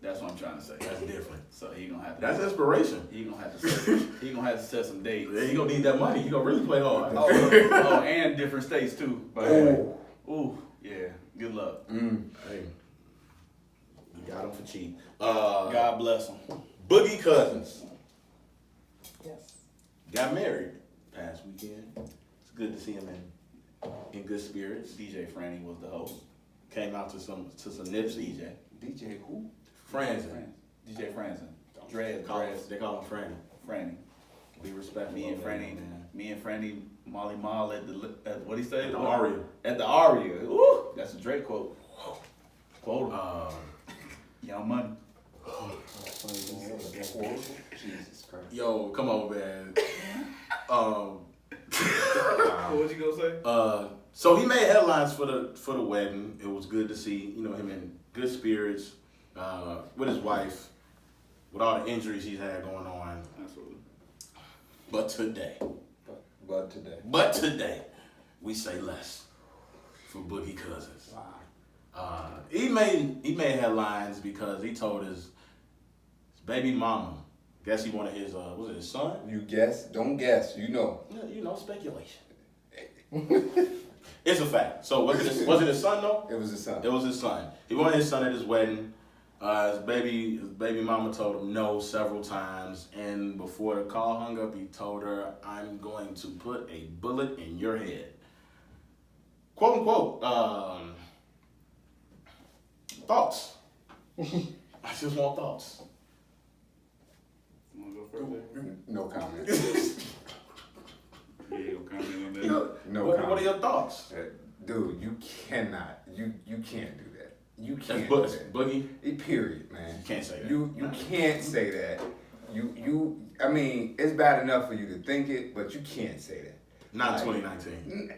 That's what I'm trying to say. That's different. So he gonna have to. That's inspiration. He gonna have to. He gonna have to set some dates. Yeah, you gonna need that money. You gonna really play hard. Oh, and different states too. By the way. Ooh, yeah. Good luck. Hey, you got him for cheap. God bless him. Boogie Cousins Yes. got married past weekend. It's good to see him in good spirits. DJ Franny was the host. Came out to some Nipsey. DJ who? Franzen. DJ Franzen. Dread. They call him Franny. Franny. Be respectful. Me and of that, Franny. man. Me and Franny. Molly Mall at what he say? At the Aria. At the Aria. Ooh, that's a Drake quote. Quote Young Money. Jesus Christ. Yo, come on, man. What you gonna say? So he made headlines for the wedding. It was good to see, him in good spirits, with his wife, with all the injuries he's had going on. Absolutely. But today, But today. we say less for Boogie Cousins. Wow. He made headlines because he told his baby mama, guess he wanted his was it his son? You guess? Don't guess. You know. Yeah, speculation. It's a fact. So was it his son though? It was his son. It was his son. He wanted his son at his wedding. His baby mama told him no several times, and before the call hung up, he told her, "I'm going to put a bullet in your head." Quote unquote. Thoughts. I just want thoughts. You wanna go first? No comment. Yeah, you gonna comment on that? No what comment. are your thoughts? Dude, you cannot. You can't do that. You That's can't do that. Boogie. Period, man. You can't say that. You can't say that. I mean, it's bad enough for you to think it, but you can't say that. Not Like, 2019.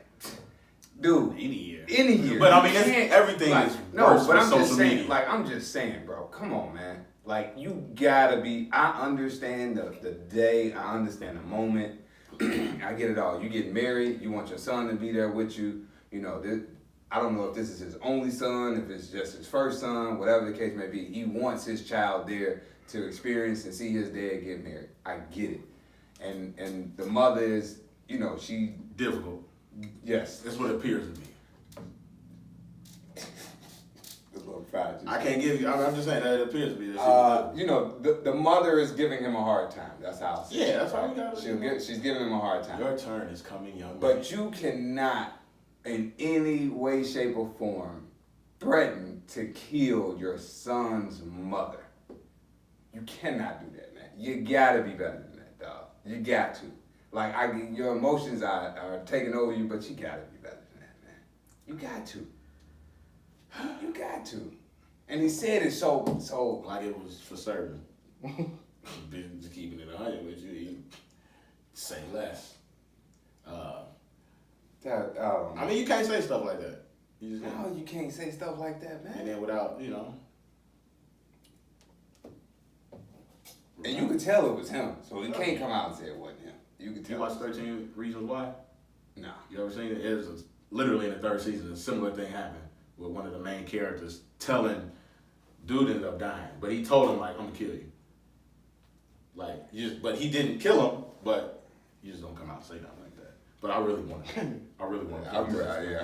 Dude, Any year. any year. But I mean, You it's- can't- everything like, is no, worse but with I'm social just saying, media. I'm just saying, bro. Come on, man. Like, you gotta be. I understand the day. I understand the moment. I get it all. You get married. You want your son to be there with you. I don't know if this is his only son, if it's just his first son, whatever the case may be. He wants his child there to experience and see his dad get married. I get it. And the mother is, she, Difficult. yes. That's what it appears to be. The little project. I can't give you. I'm just saying that it appears to be. The mother is giving him a hard time. That's how I see it. Yeah, that's how we got it. She's giving him a hard time. Your turn is coming, young man. But you cannot, in any way, shape, or form, threaten to kill your son's mother. You cannot do that, man. You gotta be better than that, dog. You got to. Like, your emotions are taking over you, but you gotta be better than that, man. You got to. You got to. And he said it so like it was for certain. Just keeping it 100 with you. You say less. I mean, you can't say stuff like that. You just can't. no, you can't say stuff like that, man. And then without, And you could tell it was him, so he can't come out and say it wasn't him. You could tell. You watch 13 Reasons Why? No. You ever seen it? It's literally in the third season, a similar thing happened with one of the main characters telling dude ended up dying, but he told him like, "I'm gonna kill you." But he didn't kill him. But you just don't come out and say nothing like that. But I really want to. I really want to. I'm ready.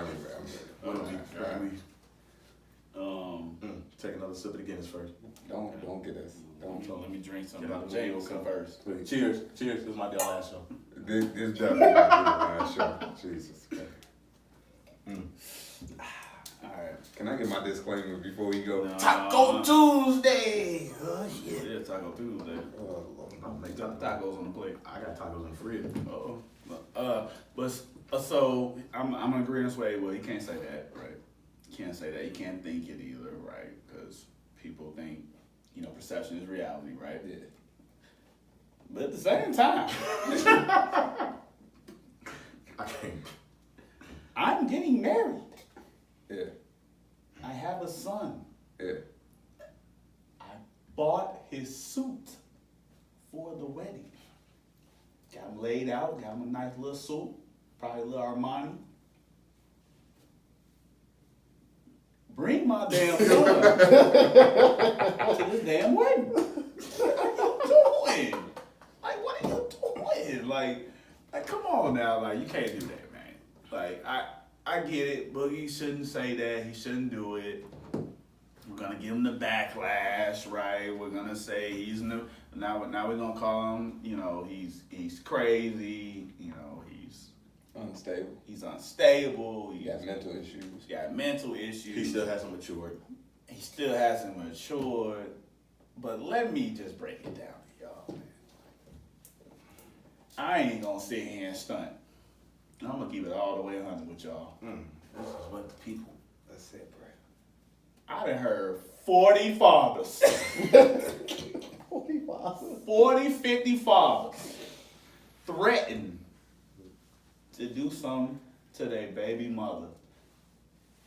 Take another sip of the Guinness first. Don't get us. Don't. Let me drink something. Get out the Jay will way. come first. Please. Cheers. This might be our last show. This definitely might be the last show. Jesus. All right. Can I get my disclaimer before we go? Taco Tuesday. Oh shit. Yeah, Taco Tuesday. Oh, Lord. I'll make Got the tacos on the plate. I got tacos in the fridge. So I'm agreeing this way. Well, you can't say that, right? You can't say that. You can't think it either, right? Because people think, perception is reality, right? Yeah. But at the same time, I can't. I'm getting married. Yeah. I have a son. Yeah. I bought his suit for the wedding. Got him laid out, got him a nice little suit, probably a little Armani. Bring my damn son to this damn wedding. What are you doing? What are you doing? Like, come on now. Like, you can't do that, man. Like, I get it. Boogie shouldn't say that. He shouldn't do it. We're gonna give him the backlash, right? We're gonna say he's now we're gonna call him, he's crazy, Unstable. he's unstable, He got mental issues. he's got mental issues. He still hasn't matured. He still hasn't matured. But let me just break it down to y'all, man. I ain't gonna sit here and stunt. I'm gonna keep it all the way 100 with y'all. This is what the people. Let's say, Brad. I done heard 40 fathers, 40, 50 fathers threaten to do something to their baby mother.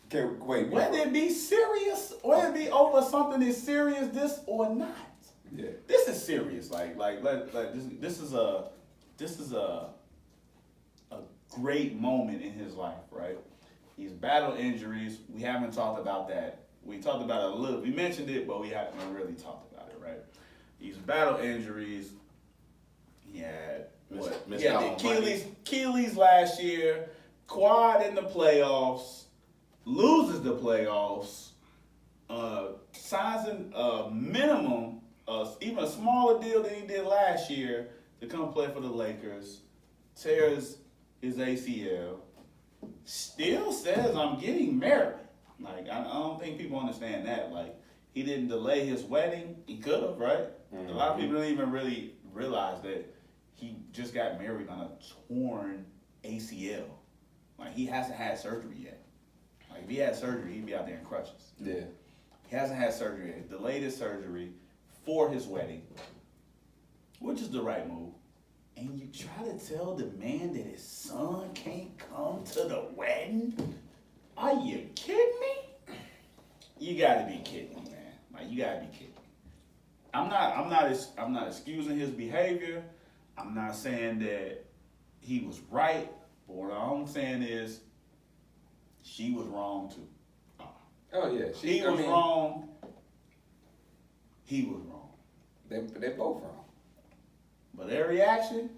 Okay, wait. Whether it be serious, whether it be over something as serious this or not. Yeah. This is serious. This is a great moment in his life, right? He's battled injuries. We haven't talked about that. We talked about it a little. We mentioned it, but we haven't really talked about it, right? He's battled injuries. He had what? He had the Achilles last year. Quad in the playoffs. Loses the playoffs. Signs a minimum, even a smaller deal than he did last year to come play for the Lakers. Tears his ACL. Still says, I'm getting married. Like, I don't think people understand that. Like, he didn't delay his wedding. He could have, right? Mm-hmm. A lot of people don't even really realize that he just got married on a torn ACL. Like, he hasn't had surgery yet. Like, if he had surgery, he'd be out there in crutches. Yeah. He hasn't had surgery yet. He delayed his surgery for his wedding, which is the right move. And you try to tell the man that his son can't come to the wedding? Are you kidding me? You gotta be kidding me, man. Like, you gotta be kidding me. I'm not excusing his behavior. I'm not saying that he was right. But what I'm saying is, she was wrong too. Oh yeah, He was wrong. He was wrong. They both wrong. But their reaction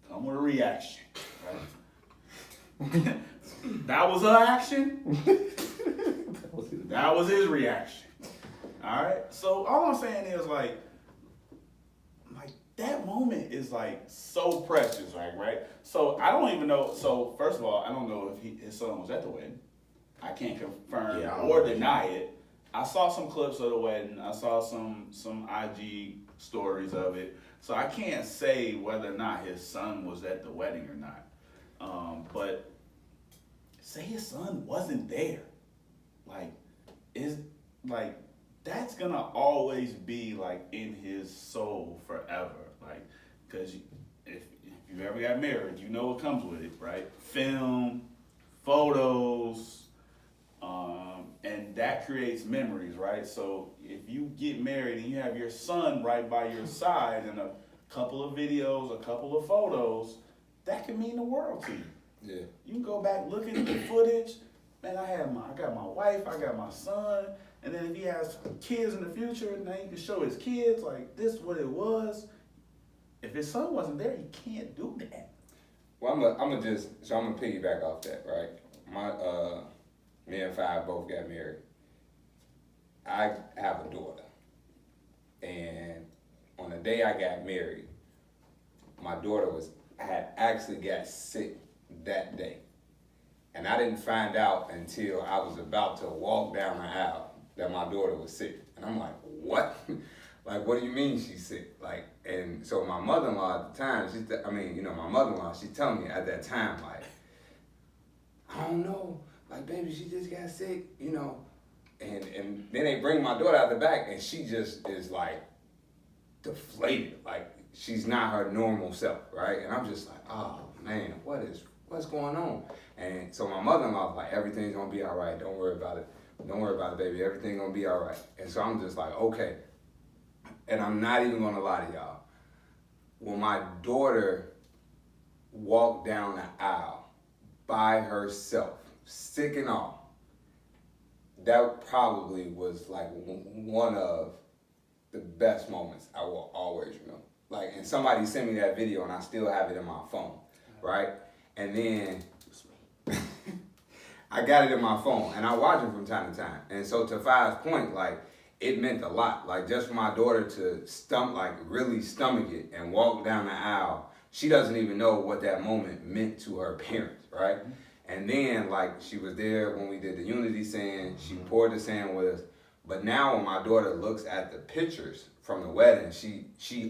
come with a reaction, right? That was her action. That was his reaction. All right. So all I'm saying is like that moment is like so precious, right? So I don't even know. So first of all, I don't know if his son was at the wedding. I can't confirm or deny it. I saw some clips of the wedding. I saw some IG stories of it. So I can't say whether or not his son was at the wedding or not. But say his son wasn't there. That's gonna always be like in his soul forever. Like, cause if you ever got married, you know what comes with it, right? Film, photos, and that creates memories, right? So if you get married and you have your son right by your side and a couple of videos, a couple of photos, that can mean the world to you. Yeah. You can go back, look at the footage. Man, I got my wife, I got my son, and then if he has kids in the future, now you can show his kids like this is what it was. If his son wasn't there, he can't do that. Well, I'm gonna piggyback off that, right? Me and Five both got married. I have a daughter, and on the day I got married, my daughter had actually got sick that day, and I didn't find out until I was about to walk down the aisle that my daughter was sick, and I'm like, what? Like, what do you mean she's sick? Like, and so my mother-in-law at the time, my mother-in-law, she's telling me at that time, like, I don't know, like, baby, she just got sick, and then they bring my daughter out the back, and she just is, like, deflated, like, she's not her normal self, right? And I'm just like, oh, man, what's going on? And so my mother-in-law was like, everything's gonna be all right, don't worry about it, baby, everything's gonna be all right. And so I'm just like, okay. And I'm not even gonna lie to y'all. When my daughter walked down the aisle by herself, sick and all, that probably was like one of the best moments I will always remember. Like, and somebody sent me that video and I still have it in my phone, right? And then I got it in my phone and I watch it from time to time. And so to Five's point, like, it meant a lot. Like, just for my daughter to really stomach it and walk down the aisle, she doesn't even know what that moment meant to her parents, right? And then, like, she was there when we did the unity sand, she poured the sand with us. But now when my daughter looks at the pictures from the wedding, she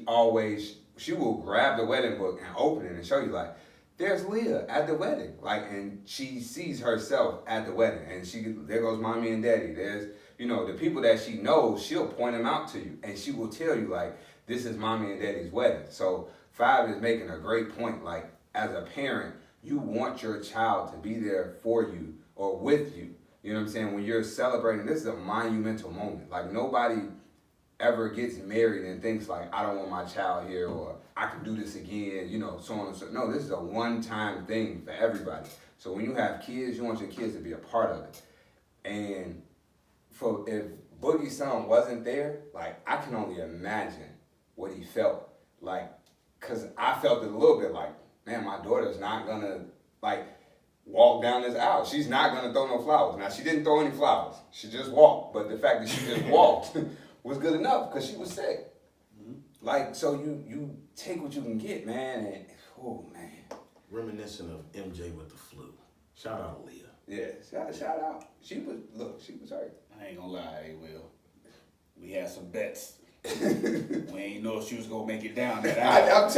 will grab the wedding book and open it and show you, like, there's Leah at the wedding, like, and she sees herself at the wedding, and there goes mommy and daddy. There's, the people that she knows, she'll point them out to you, and she will tell you, like, this is mommy and daddy's wedding. So 5 is making a great point. Like, as a parent, you want your child to be there for you or with you. You know what I'm saying? When you're celebrating, this is a monumental moment. Like, nobody ever gets married and thinks like, I don't want my child here, or I can do this again, so on and so. No, this is a one-time thing for everybody. So when you have kids, you want your kids to be a part of it. And if Boogie's son wasn't there, like, I can only imagine what he felt. Like, cause I felt it a little bit like, man, my daughter's not gonna, like, walk down this aisle. She's not gonna throw no flowers. Now, she didn't throw any flowers. She just walked. But the fact that she just walked was good enough because she was sick. Mm-hmm. Like, so you take what you can get, man, and oh man. Reminiscent of MJ with the flu. Shout out to Leah. Yeah, shout out. She was hurt. I ain't gonna lie, Will. We had some bets. We ain't know if she was gonna make it down that aisle.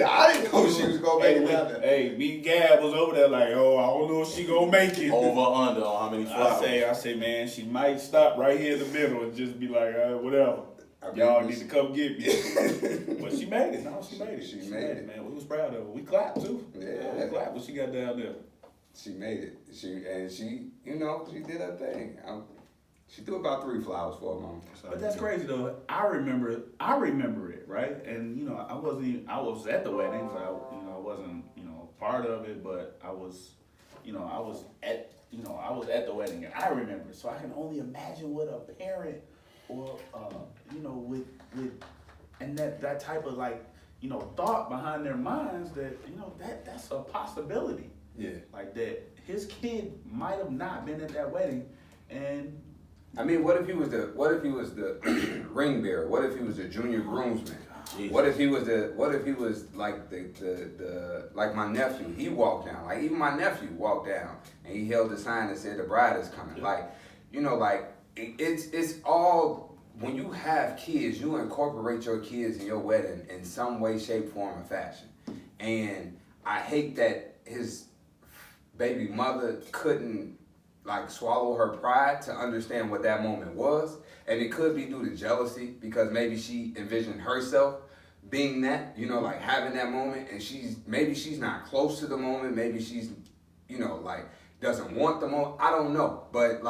I didn't know she was gonna make it down there. Hey, me and Gab was over there like, oh, I don't know if she gonna make it. Over under on how many flowers? I say, man, she might stop right here in the middle and just be like, whatever. Y'all need to come get me. But she made it. No, she made it. She made it, man. We was proud of her. We clapped too. Yeah. We clapped when she got down there. She made it. She did her thing. She threw about 3 flowers for her mom. But that's crazy though. I remember it, right? And I was at the wedding, so I wasn't, part of it, but I was at the wedding and I remember it. So I can only imagine what a parent or with and that type of thought behind their minds that that's a possibility. Yeah. Like that his kid might have not been at that wedding. And I mean, what if he was the ring bearer? What if he was the junior groomsman? Jesus. What if he was like the like my nephew? He walked down. Like, even my nephew walked down and he held the sign that said the bride is coming. Yeah. It's all, when you have kids, you incorporate your kids in your wedding in some way, shape, form, or fashion. And I hate that his baby mother couldn't swallow her pride to understand what that moment was. And it could be due to jealousy, because maybe she envisioned herself being that, having that moment, and she's not close to the moment. Maybe she's, doesn't want the moment. I don't know. But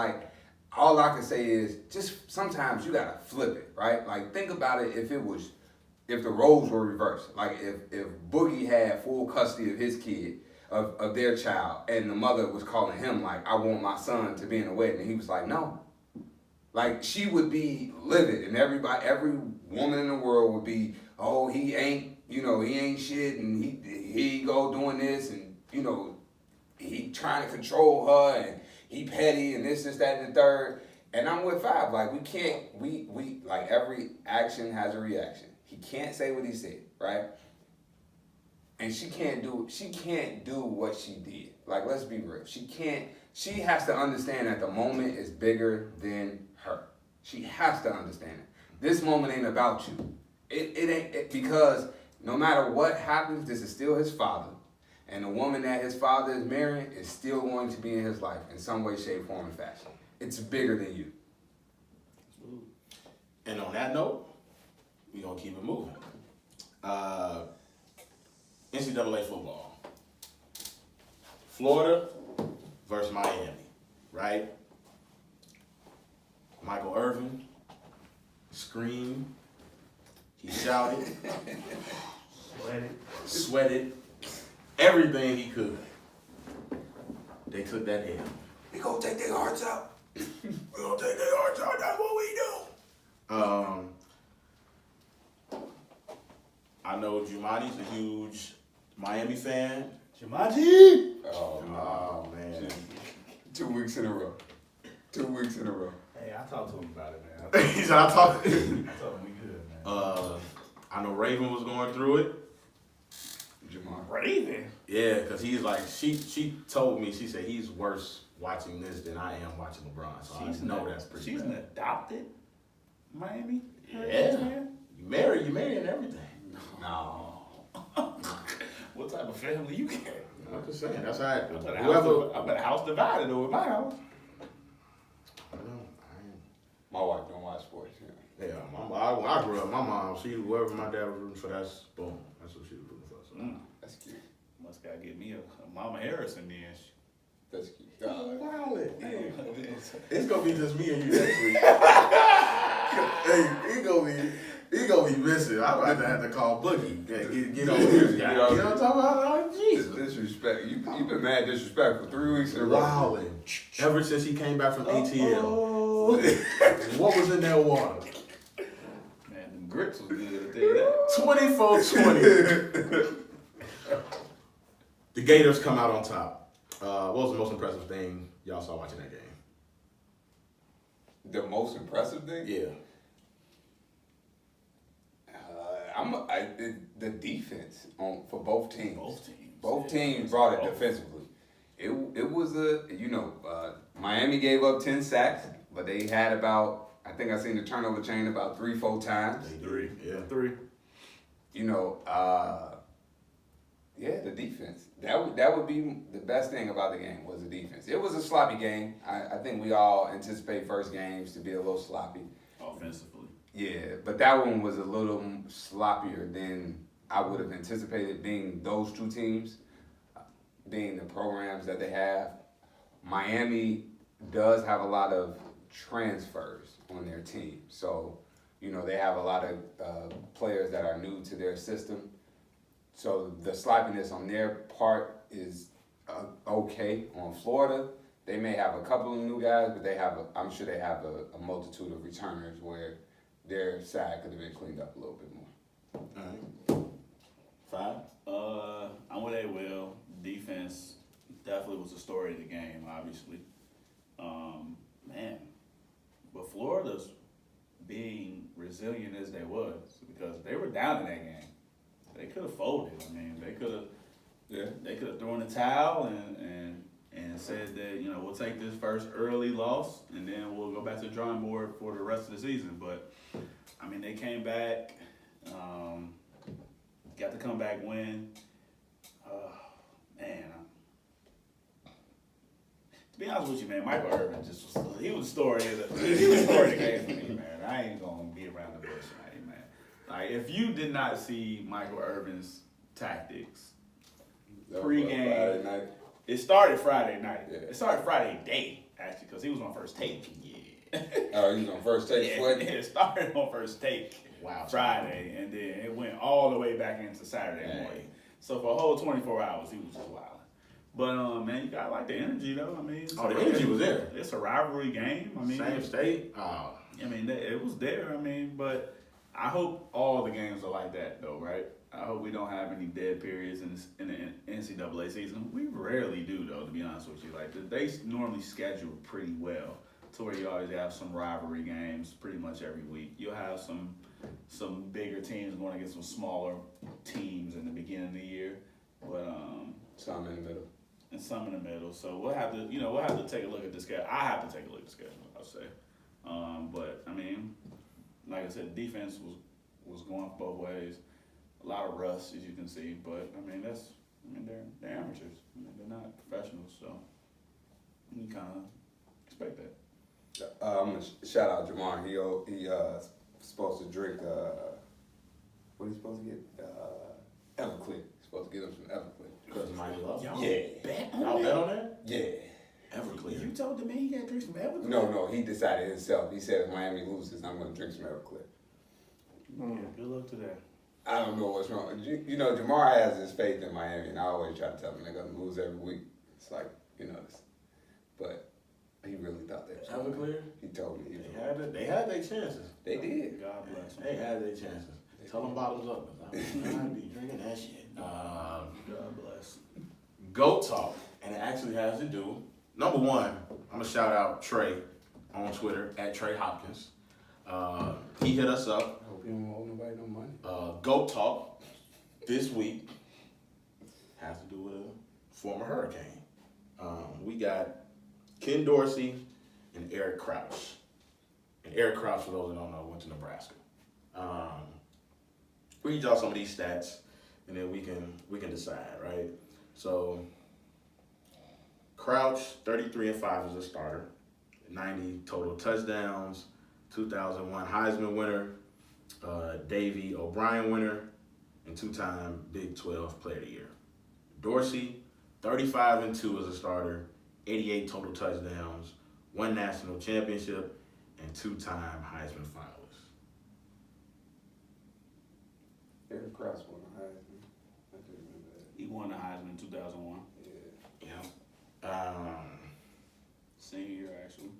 all I can say is just sometimes you gotta flip it, right? Like, think about it if the roles were reversed. Like, if Boogie had full custody of his kid, of their child, and the mother was calling him like, I want my son to be in the wedding, and he was like, no. Like, she would be livid, and every woman in the world would be, oh, he ain't shit, and he go doing this, and he trying to control her, and he petty, and this, that, and the third. And I'm with 5. Like, we every action has a reaction. He can't say what he said, right? And she can't do what she did. Like, let's be real. She has to understand that the moment is bigger than her. She has to understand it. This moment ain't about you. It ain't, because no matter what happens, this is still his father. And the woman that his father is marrying is still going to be in his life in some way, shape, form, and fashion. It's bigger than you. And on that note, we're going to keep it moving. NCAA football. Florida versus Miami, right? Michael Irvin screamed. He shouted. Sweated. Everything he could. They took that L. We gonna take their hearts out. We're gonna take their hearts out. That's what we do. I know Jumane's a huge Miami fan. Jumanji! Oh man. 2 weeks in a row. 2 weeks in a row. Hey, I talked to him about it, man. He said, I told I told him we good, man. I know Raven was going through it. Jamar. Raven? Yeah, because he's like, she told me, she said he's worse watching this than I am watching LeBron. So I know that's pretty She's bad. an adopted Miami? Yeah. You married and everything. No. What type of family you got? I'm just saying, that's all right. I bet a house divided over my house. I don't know. My wife don't watch sports. Yeah. Yeah, when I grew up, my mom, whoever my dad was rooting for, that's boom. That's what she was rooting for. So. That's cute. Must gotta get me a Mama Harrison then. That's cute. Wow, it's gonna be just me and you next week. Hey, he gonna be missing. I'm about to have to call Boogie. Get on his guy. You know what I'm talking about? Oh, Jesus. Disrespect. You've been mad disrespectful 3 weeks in a row. Wilding. Ever since he came back from ATL. What was in that water? Man, them grits was good. I tell you that. 24-20. The Gators come out on top. What was the most impressive thing y'all saw watching that game? The most impressive thing? Yeah. The defense for both teams. Both teams. Brought it defensively. It was Miami gave up 10 sacks, but they had about, I think I seen the turnover chain about 3-4 times. Three. Yeah. Three. The defense. That would be the best thing about the game was the defense. It was a sloppy game. I think we all anticipate first games to be a little sloppy. Offensively. Yeah, but that one was a little sloppier than I would have anticipated, being those two teams, being the programs that they have. Miami does have a lot of transfers on their team. So, they have a lot of players that are new to their system. So the sloppiness on their part is okay. On Florida, they may have a couple of new guys, but I'm sure they have a multitude of returners where their side could have been cleaned up a little bit more. All right. 5? I'm with A. Will. Defense definitely was the story of the game, obviously. But Florida's being resilient as they was, because they were down in that game. They could have folded. I mean, they could have thrown the towel and said that, we'll take this first early loss and then we'll go back to the drawing board for the rest of the season. But I mean, they came back, got the comeback win. To be honest with you, man, Michael Irvin he was the story of the game for me, man. I ain't gonna be around the bush, man. Like, if you did not see Michael Irvin's tactics pre-game, it started Friday night. Yeah. It started Friday day, actually, because he was on First Take. Yeah. Oh, he was on First Take? Yeah, it started on First Take. Wow. Friday, and then it went all the way back into Saturday morning. So for a whole 24 hours, he was just wilding. But man, you gotta like the energy though. I mean, the energy was there. It's a rivalry game. I mean, same state. I mean, it was there. I mean, but I hope all the games are like that though, right? I hope we don't have any dead periods in the NCAA season. We rarely do though, to be honest with you. Like, they normally schedule pretty well to where you always have some rivalry games pretty much every week. You'll have some bigger teams going against some smaller teams in the beginning of the year, but some in the middle. And some in the middle. So we'll have to take a look at the schedule. I have to take a look at the schedule, I'll say. But I mean, like I said, the defense was going both ways. A lot of rust, as you can see, but I mean they're amateurs. I mean, they're not professionals, so you kind of expect that. I'm gonna shout out Jamar. He supposed to drink. What he supposed to get? Everclear. He's supposed to get him some Everclear. Because Miami lost. Y'all Yeah. bet on Y'all that? bet on that? Yeah. Everclear. You told the man he got to drink some Everclear? No, he decided himself. He said if Miami loses, I'm gonna drink some Everclear. Yeah, good luck to that. I don't know what's wrong. Jamar has his faith in Miami, and I always try to tell him they're gonna lose every week. It's like, but he really thought they was Everclear? He told me. They had their chances. They did. God bless him. They had their chances. Tell them bottoms up. I'd be drinking that shit. God bless. Goat talk, and it actually has to do. Number one, I'm gonna shout out Trey on Twitter at Trey Hopkins. He hit us up. I hope you don't owe nobody no money. Goat talk this week has to do with a former Hurricane. We got Ken Dorsey and Eric Crouch. And Eric Crouch, for those that don't know, went to Nebraska. Read y'all some of these stats, and then we can decide, right? So Crouch, 33-5 as a starter, 90 total touchdowns, 2001 Heisman winner, Davey O'Brien winner, and two-time Big 12 Player of the Year. Dorsey, 35-2 as a starter, 88 total touchdowns, 1 national championship, and two-time Heisman finalist. Eric Krause won the Heisman. I do remember that. He won the Heisman in 2001. Yeah. Yeah. Senior year, actually.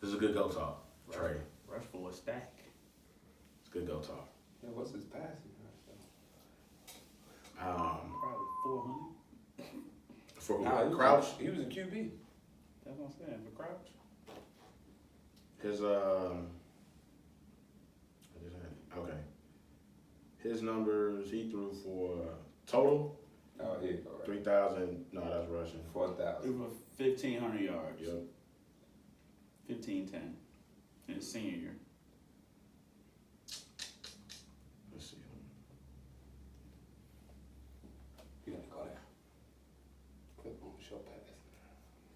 This is a good go talk, Trey. Rush for a stack. It's good go talk. Yeah, what's his passing? Probably 400. For Nah, Crouch, he was a QB. That's what I'm saying. For Crouch. his okay. His numbers he threw for total Oh, here you go. Right. 3,000. No, that's rushing. 4,000. Over 1,500 yards. Yep. 15-10 in his senior year. Let's see. You gotta go there. Click on show pass.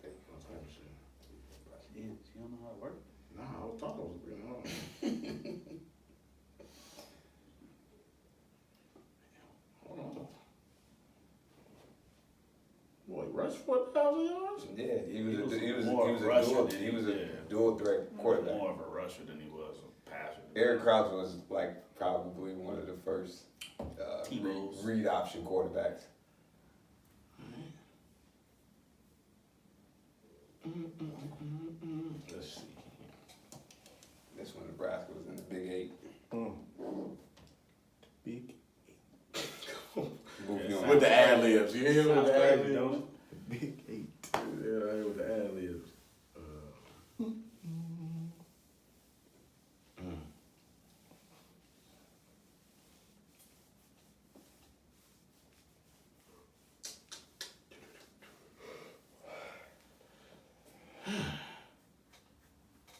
There you go. What type of shit? She don't know how it works. Nah, I was talking. Hold on. Boy, rush 4,000 yards. Yeah, he was more a rusher dual. than He was a yeah. dual threat quarterback. More of a rusher than he was a passer. Eric Krause was like probably one of the first T-Bulls. read option quarterbacks. Let's see. That's when Nebraska was in the Big Eight. Big. Moving Yeah, on. With the ad libs, you hear with Sounds the ad crazy, don't libs? it? Big 8. Yeah, I hear with the ad libs.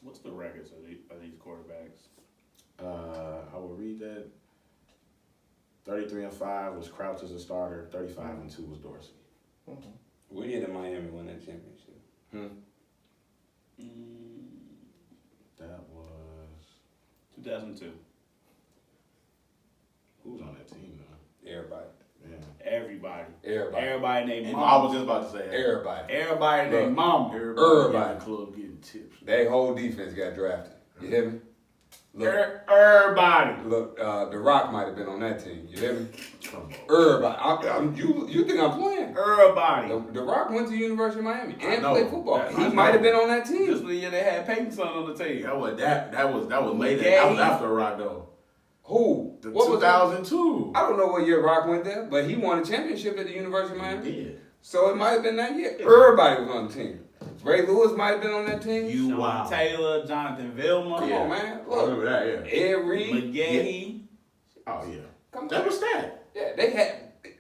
What's the records of these quarterbacks? I will read that. 33-5 was Crouch as a starter. 35-2 was Dorsey. What year did Miami win that championship? That was 2002. who was on that team though? Everybody. Yeah. Everybody. Everybody. Everybody named I Mama. was just about to say that. Everybody. Everybody Look. named Mama. Everybody in the club getting tips. Their whole defense got drafted. You hear me? Look, Everybody. look, The Rock might have been on that team. You hear me? Come on. Everybody. You think I'm playing? Everybody. The Rock went to University of Miami I and know. played football. I He know. might have been on that This team. was the year they had Peyton's son on the team. That was later. That was after Rock though. Who? The What was that? 2002. I don't know what year Rock went there, but he won a championship at the University of Miami. He did. So it might have been that year. Everybody was on the team. Ray Lewis might have been on that team. You Sean wow. Taylor, Jonathan Vilma, Come Yeah. on, man. I Look, remember that. Yeah. Ed Reed. McGahee. Oh yeah. Come That on. was that. Yeah,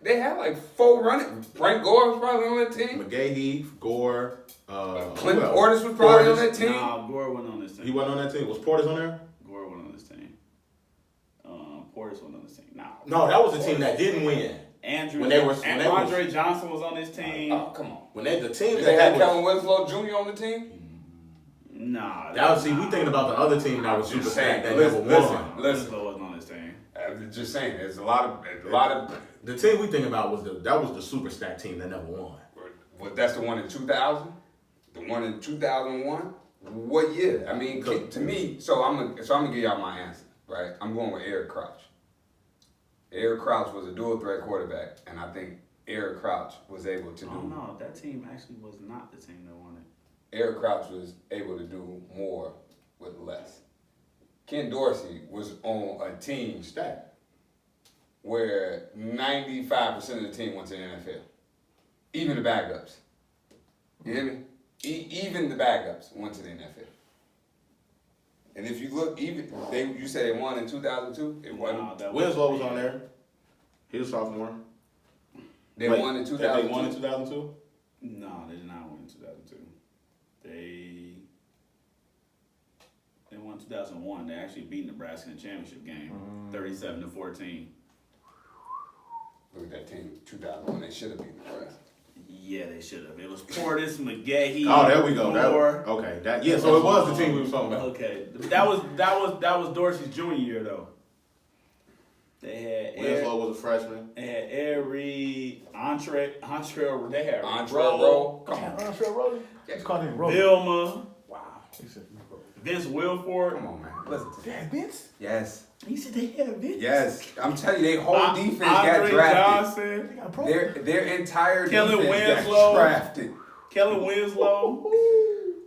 they had like 4 running. Frank Gore was probably on that team. McGahee, Gore, Clint who else? Portis was probably on Portis. that team. Nah, Gore went on this team. He wasn't on that team. Was Portis on there? Gore went on this team. Portis went on this team. Nah. No, that was the team that didn't win. Andrew When they were- and when they was- Andre Johnson was on this team. Oh, come on. When the team Did that they have was, Kellen Winslow Jr. on the team? Nah. that was we thinking about the other team that was super Just stacked saying. that never Listen. won. Winslow wasn't on this team. I'm just saying, there's a lot of. The team we thinking about was the super stacked team that never won. Well, that's the one in 2000. The one in 2001. What year? I mean, to me. So I'm gonna give y'all my answer. Right? I'm going with Eric Crouch. Eric Crouch was a dual threat quarterback, and I think Eric Crouch was able to do. Oh no, that team actually was not the team that won it. Eric Crouch was able to do more with less. Ken Dorsey was on a team Stacked. where 95% of the team went to the NFL. Even the backups. You hear me? Even the backups went to the NFL. And if you look, you said they won in 2002. It wasn't. Nah, that Winslow was on there. He was sophomore. They Wait, won in They 2002. won in 2002. No, they did not win in 2002. They won 2001. They actually beat Nebraska in the championship game, 37-14. Look at that team, 2001. They should have beaten Nebraska. Yeah, they should have. It was Portis, McGahee. Oh, there we go. Moore. Okay. So it was the team we were talking about. Okay, that was Dorsey's junior year though. They had Winslow was a freshman. They had Ed Reed, Entree. They had Roll. Come on. Montreal Rolling. Just called him Rolling. Vilma. Wow. He said, Vince Wilford. Come on, man. Listen to Dad, that. Vince? Yes. He said they had Vince. Yes. I'm telling you, their whole defense got Andre drafted. Johnson. They got a pro. Their entire Kellen defense Winslow. got drafted. Kellen Winslow.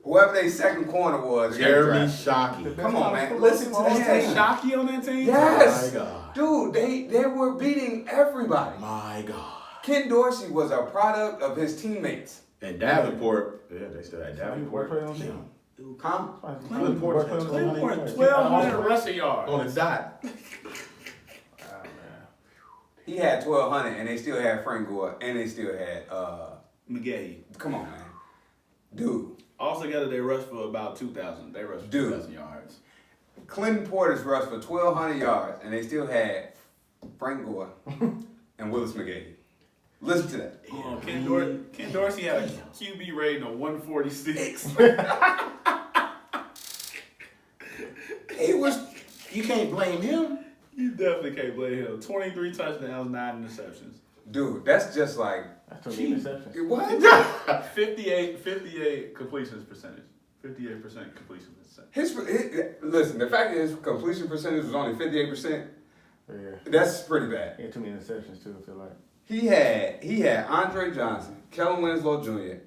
Whoever their second corner was, Jeremy got drafted. Shockey. Come on, man. Listen to Was this that team. Shockey on that team? Yes. My God. Dude, they were beating everybody. My God. Ken Dorsey was a product of his teammates. And Davenport. Yeah, they still had Davenport. Davenport. Huh? Clinton Portis. Clinton Portis, 1,200 1,200 rushing yards. On the dot. He had 1,200, and they still had Frank Gore, and they still had McGahee. come on, man, dude. Altogether, they rushed for about 2,000. They rushed for Dude. 2,000 yards. Clinton Portis rushed for 1,200 yards, and they still had Frank Gore and Willis McGahee. Listen to that. Ken Dorsey had a QB rating of 146. He was. You can't blame him. You definitely can't blame him. 23 touchdowns, 9 interceptions. Dude, that's just like That's 2 interceptions. what? 58 completions percentage. 58% completion percentage. His listen. The fact that his completion percentage was only 58%. Yeah. That's pretty bad. He had too many interceptions too, I feel like. He had Andre Johnson, Kellen Winslow Jr.,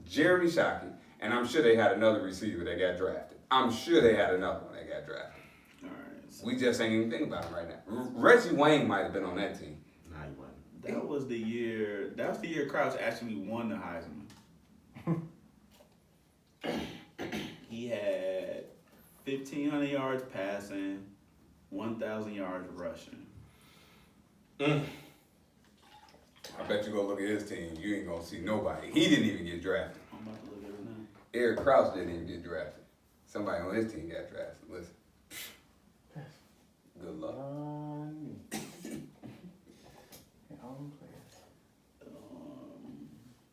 Jeremy Shockey, and I'm sure they had another receiver that got drafted. I'm sure they had another one that got drafted. All right. So We just ain't even thinking about him right now. Reggie Wayne might have been on that team. Nah, he wasn't. that was the year Crouch actually won the Heisman. He had 1,500 yards passing, 1,000 yards rushing. I bet you go look at his team. You ain't gonna see nobody. He didn't even get drafted. I'm about to look at it now. Eric Krause didn't even get drafted. Somebody on his team got drafted. Listen. Good luck.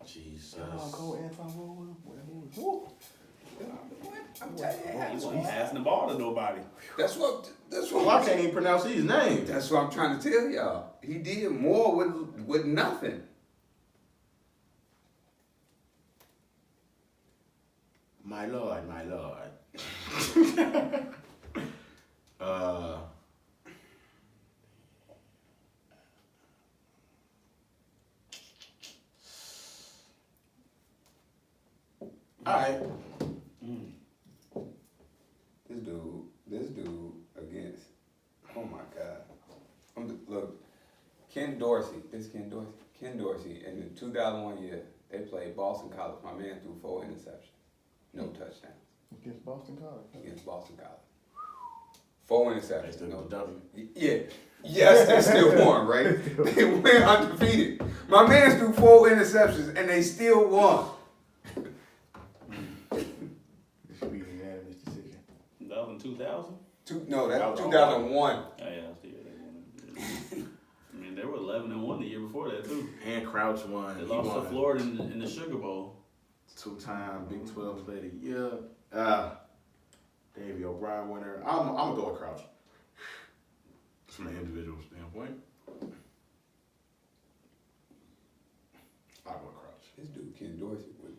Jesus. I'm telling He you. wasn't passing the ball to nobody. That's what Well, I can't even pronounce his name. That's what I'm trying to tell y'all. He did more with nothing. My Lord, my Lord. All right. This dude against, oh my God. Look, Ken Dorsey in the 2001 year, they played Boston College. My man threw 4 interceptions. No touchdowns Against Boston College. against Boston College. 4 They interceptions. still No got the W. Yeah. Yes, they still won, right? They went undefeated. My man threw 4 interceptions and they still won. This should be a unanimous decision. That was in 2000? That was 2001. Oh, yeah, that's the year they won. I mean, they were 11-1 the year before that, too. And Crouch won. They He lost to won Florida in the Sugar Bowl. 2-time Big 12 Player of the Year. Davey O'Brien winner. I'm gonna go with Crouch. From an individual standpoint, I'll go with Crouch. This dude Ken Dorsey would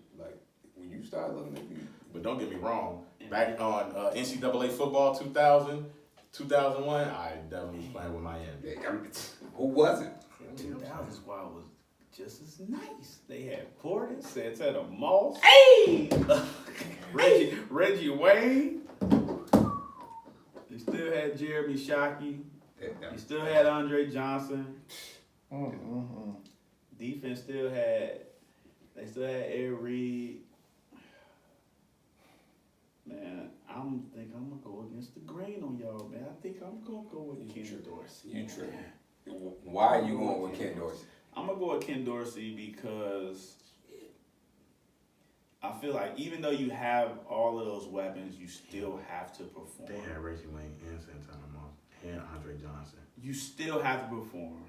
when you start looking at these. But don't get me wrong. Back on NCAA football 2001, I definitely was playing with Miami. Who wasn't? 2000 squad was just as nice. They had Portis, Santana Moss, hey, Reggie Wayne. They still had Jeremy Shockey. They still had Andre Johnson. Defense still had. They still had Ed Reed. Man, I think I'm gonna go against the grain on y'all, man. I think I'm gonna go with Ken Dorsey. You tripping. Why are you going with Ken Dorsey? I'm gonna go with Ken Dorsey because I feel like even though you have all of those weapons, you still have to perform. They had Reggie Wayne and Santana Moss and Andre Johnson You still have to perform.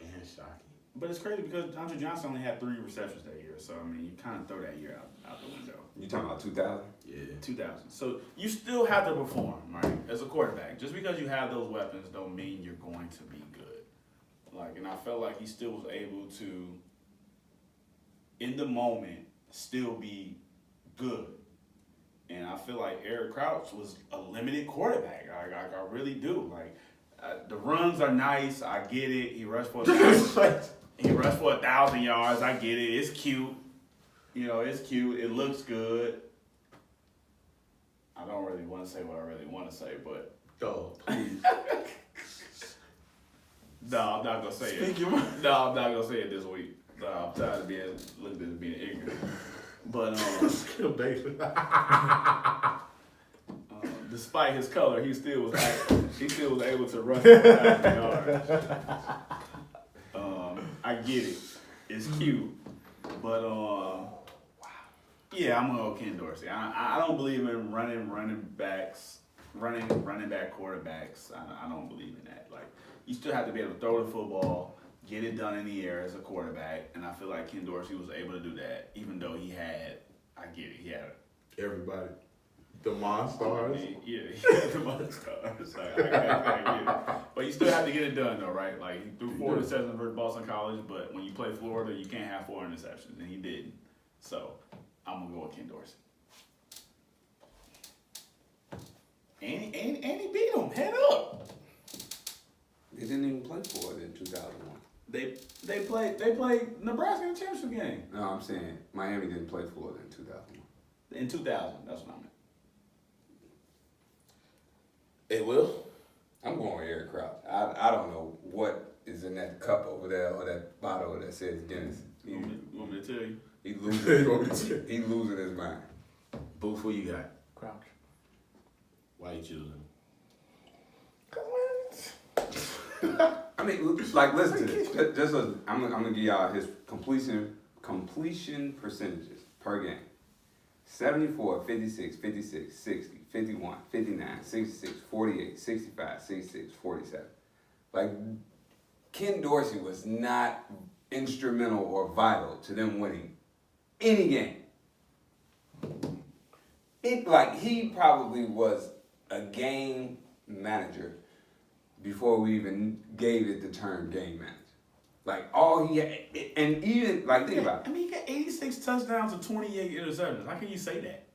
and Shockey. But it's crazy because Andre Johnson only had 3 receptions that year. So, I mean, you kind of throw that year out the window. You talking about 2000? Yeah. 2000. So, you still have to perform, right, as a quarterback. Just because you have those weapons don't mean you're going to be good. Like, and I felt like he still was able to, in the moment, still be good. And I feel like Eric Crouch was a limited quarterback. I really do. Like, the runs are nice. I get it. He rushed for 1,000 yards. I get it. It's cute. You know, it's cute. It looks good. I don't really want to say what I really want to say, but Oh, please. no, I'm not gonna say it. No, I'm not gonna say it this week. No, I'm tired of being looked at being ignorant. But despite his color, he still was able to rush for 1,000 yards. I get it. It's cute, but yeah, I'm gonna go Ken Dorsey. I don't believe in running back quarterbacks. I don't believe in that. Like, you still have to be able to throw the football, get it done in the air as a quarterback, and I feel like Ken Dorsey was able to do that, even though he had Everybody. The Monstars. Yeah, he had the Monstars. Like, I get it. But you still have to get it done, though, right? Like, he threw 4 interceptions versus Boston College, but when you play Florida, you can't have 4 interceptions, and he didn't. So, I'm going to go with Ken Dorsey. And he beat him. Head up. They didn't even play for it in 2001. They played Nebraska in the championship game. No, I'm saying Miami didn't play for it in 2001. In 2000, that's what I meant. It will. I'm going with Eric Crouch. I don't know what is in that cup over there or that bottle that says Guinness. You want me to tell you? He losing his mind. Booth, who you got? Crouch. Why you choosing? I mean, like, listen to this. I'm gonna give y'all his completion percentages per game. 74, 56, 56, 60, 51, 59, 66, 48, 65, 66, 47. Like, Ken Dorsey was not instrumental or vital to them winning any game. He probably was a game manager before we even gave it the term game manager. Like, all he had, and even, like, think about it. I mean, he got 86 touchdowns and 28 interceptions. How can you say that?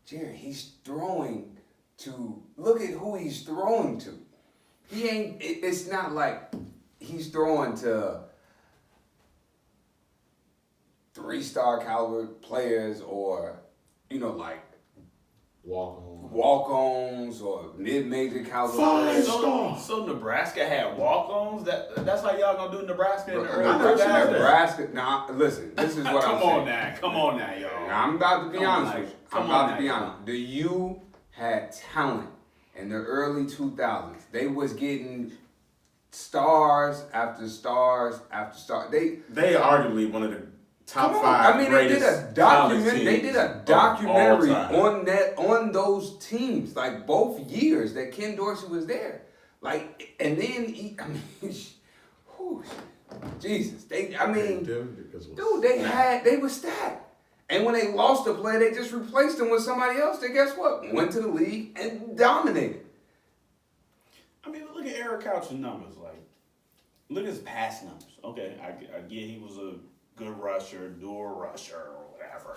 Jerry, he's throwing to, look at who he's throwing to. He ain't, it's not like he's throwing to 3-star caliber players or, like, walk-ons or mid-major caliber players. So Nebraska had walk-ons? That's how y'all gonna do Nebraska in the early Nebraska, listen, this is what I'm saying. Come on now, y'all. Now, I'm about to be honest with you. The U had talent in the early 2000s. They was getting stars after stars after stars. They arguably one of the top 5. I mean, they did a documentary. They did a documentary on those teams, like both years that Ken Dorsey was there. Like, and then Jesus, they were stacked. And when they lost a player, they just replaced them with somebody else. That, guess what? Went to the league and dominated. I mean, look at Eric Crouch's numbers. Like, look at his pass numbers. Okay, I get he was a good rusher, dual rusher, or whatever.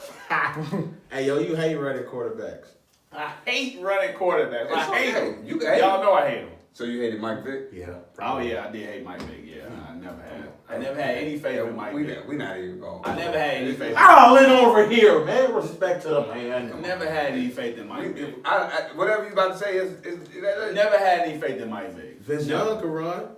Hey, yo, you hate running quarterbacks. I hate running quarterbacks. I hate them. Y'all know I hate them. So you hated Mike Vick? Yeah. Oh yeah, I did hate Mike Vick. Yeah, I never had any faith in Mike Vick. We not even going. I never had any faith. All in over here, man. Respect to the man. I never had any faith in Mike Vick. Whatever you about to say is never had any faith in Mike Vick. Vince Young could run.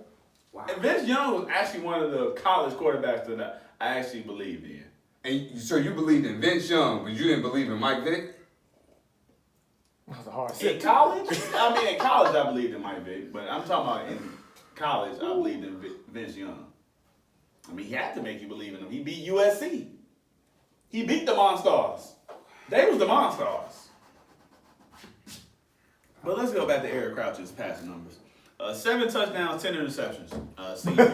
Wow. And Vince Young was actually one of the college quarterbacks that I actually believed in. And so you believed in Vince Young, but you didn't believe in Mike Vick? That was a hard In college? In college I believed in Mike Vick, but I'm talking about in college I believed in Vince Young. I mean, he had to make you believe in him. He beat USC. He beat the Monstars. They was the Monstars. But let's go back to Eric Crouch's passing numbers. 7 touchdowns, 10 interceptions. Senior.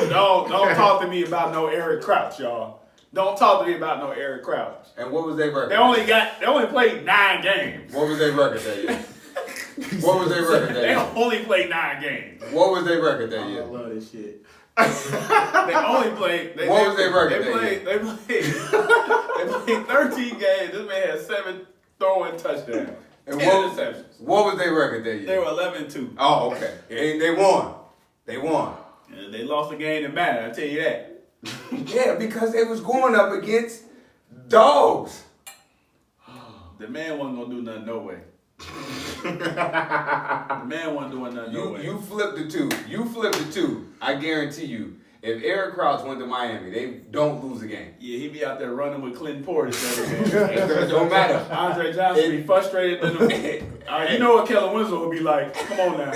Don't talk to me about no Eric Crouch, y'all. Don't talk to me about no Eric Crouch. And what was their record? They only played 9 games. What was their record that year? What was their record that They year? only played 9 games. What was their record that I year? love this shit. They only played. What was their record They that played 13 games. This man had 7 throwing touchdowns. And 10 interceptions. What was their record that year? They were 11-2. Oh, okay. And they won. They won. And they lost the game that mattered, I tell you that. Yeah, because they was going up against dogs. The man wasn't gonna do nothing no way. The man wasn't doing nothing no way. You flipped the two. I guarantee you. If Eric Crouch went to Miami, they don't lose a game. Yeah, he be out there running with Clinton Portis every game. It don't matter. Andre Johnson be frustrated. You know what Kellen Winslow would be like? Come on now.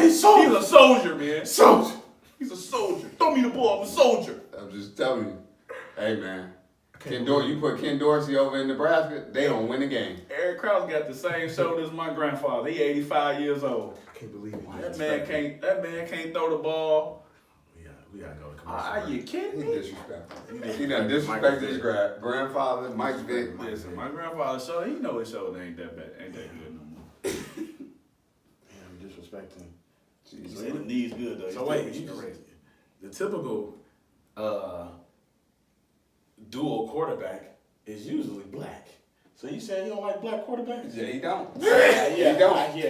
He's a soldier, man. Soldier. He's a soldier. Throw me the ball. I'm a soldier. I'm just telling you. Hey, man. You put Ken Dorsey over in Nebraska, they don't win the game. Eric Crouch got the same shoulder as my grandfather. He 85 years old. I can't believe it. That man can't throw the ball. We gotta go to commercial. Are you kidding He me? disrespectful. He done disrespected his grandfather, Mike Vick. Listen, my grandfather's shoulder, he know his shoulder ain't that bad, ain't that good no more. Damn, disrespecting. Jesus. The knee's good though. So wait, the typical dual quarterback is usually black. So you saying you don't like black quarterbacks? Yeah, he don't. Yeah,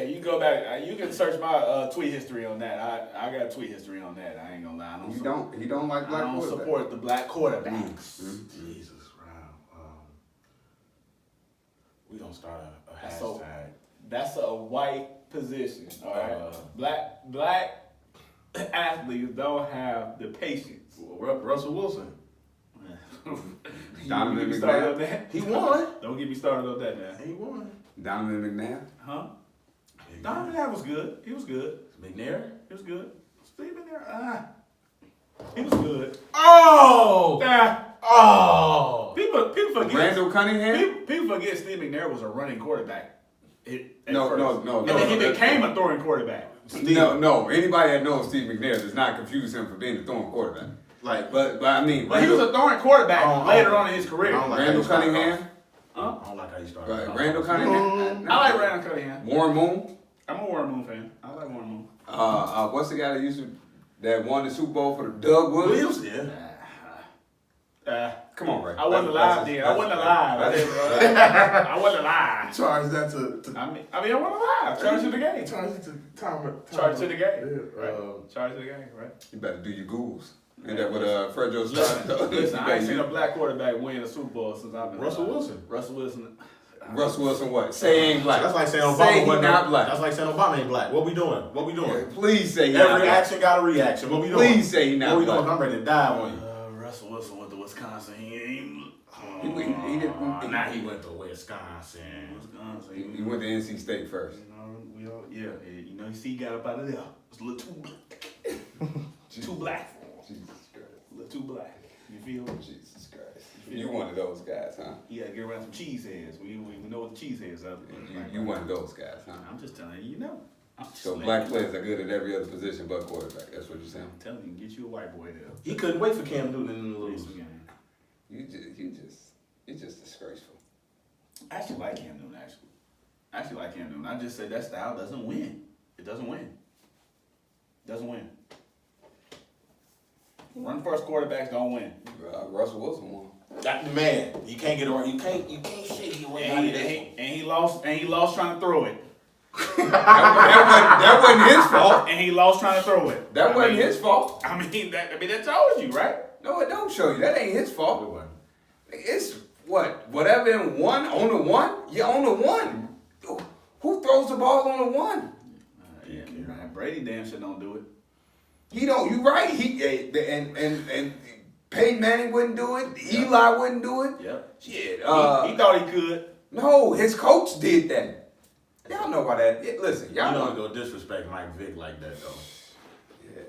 you go back. You can search my tweet history on that. I got tweet history on that. I ain't gonna lie. He don't like black I don't quarterbacks. support the black quarterbacks. Jesus, wow. We don't start a hashtag. So, that's a white position. All right, black athletes don't have the patience. Russell Wilson. Donovan Don't get me started McNabb. on that. He won. Don't get me started on that now. He won. Donovan McNabb. Huh? Donovan McNabb was good. He was good. McNair. He was good. Steve McNair. He was good. Oh! Oh! People forget. Randall Cunningham. People forget Steve McNair was a running quarterback. No. And then he became a throwing quarterback. No. Anybody that knows Steve McNair does not confuse him for being a throwing quarterback. Like, But I mean, But he was a throwing quarterback I don't- later on in his career. I don't like Randall how you started Cunningham. off. I don't like how you started. Right, off. Randall Cunningham. I like Randall Cunningham. Warren Moon. I'm a Warren Moon fan. I like Warren Moon. What's the guy that won the Super Bowl for the Doug Williams? Williams, yeah. Come on, Ray. I wasn't alive then. I wasn't alive. I wasn't alive. Charge that to I wasn't alive. Charge to the game. charge it to time. Charge to the game. Yeah, Right. Charge to the game, right? You better do your Googles. And that what Fred Joe Listen, I ain't seen a black quarterback win a Super Bowl since I've been Russell alive. Wilson. Russell Wilson. Russell Wilson what? Say he ain't black. That's like saying Obama Say he wasn't not black. That's like saying Obama ain't black. What we doing? What we doing? Please say he not Every black. action got a reaction. What we doing? Please say he not What we black. doing? I'm ready to dive on you. Russell Wilson went to Wisconsin. He ain't. He didn't. Now he went to Wisconsin. He went to NC State first. You see, he got up out of there. It's a little too black. Too black. Jesus Christ. A little too black. You feel? Jesus Christ. You one of those guys, huh? You gotta get around some cheese heads. We know what the cheese heads are. You one of those guys, huh? I'm just telling you, So black players are good at every other position but quarterback. That's what you're saying. I'm telling you, get you a white boy there. He couldn't wait for Cam Newton to lose. You're just disgraceful. I actually like Cam Newton, I just said that style doesn't win. It doesn't win. Run first quarterbacks don't win. Russell Wilson won. That man, you can't get around. You can't shake your way out of this. And he lost trying to throw it. That wasn't his fault. And he lost trying to throw it. That wasn't his fault. That told you, right? No, it don't show you. That ain't his fault. It's whatever in one on the one. You on the one. Who throws the ball on the one? Brady damn sure don't do it. He don't. You right. And Peyton Manning wouldn't do it. Eli wouldn't do it. Yep. Shit. He thought he could. No, his coach did that. Y'all know why that. Listen, Y'all y'all don't know. go disrespect Mike Vick like that though.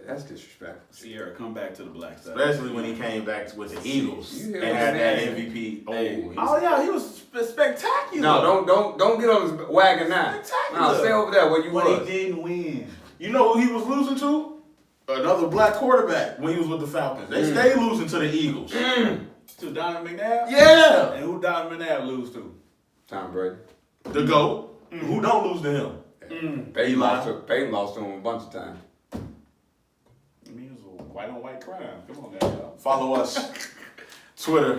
that's disrespectful. Sierra, come back to the black side. Especially when he came back with the Eagles You and hear had what that I'm saying? MVP. Hey. Oh, Yeah, he was spectacular. No, don't get on his wagon now. Spectacular. No, stay over there where you But was. he didn't win. you know who he was losing to? Another black quarterback when he was with the Falcons. They stayed losing to the Eagles. To Donovan McNabb? Yeah. And who Donovan McNabb lose to? Tom Brady. The GOAT. Who don't lose to him? Peyton Eli. lost to him a bunch of times. I mean, it was a white on white crime. Come on, guys. Follow us. Twitter.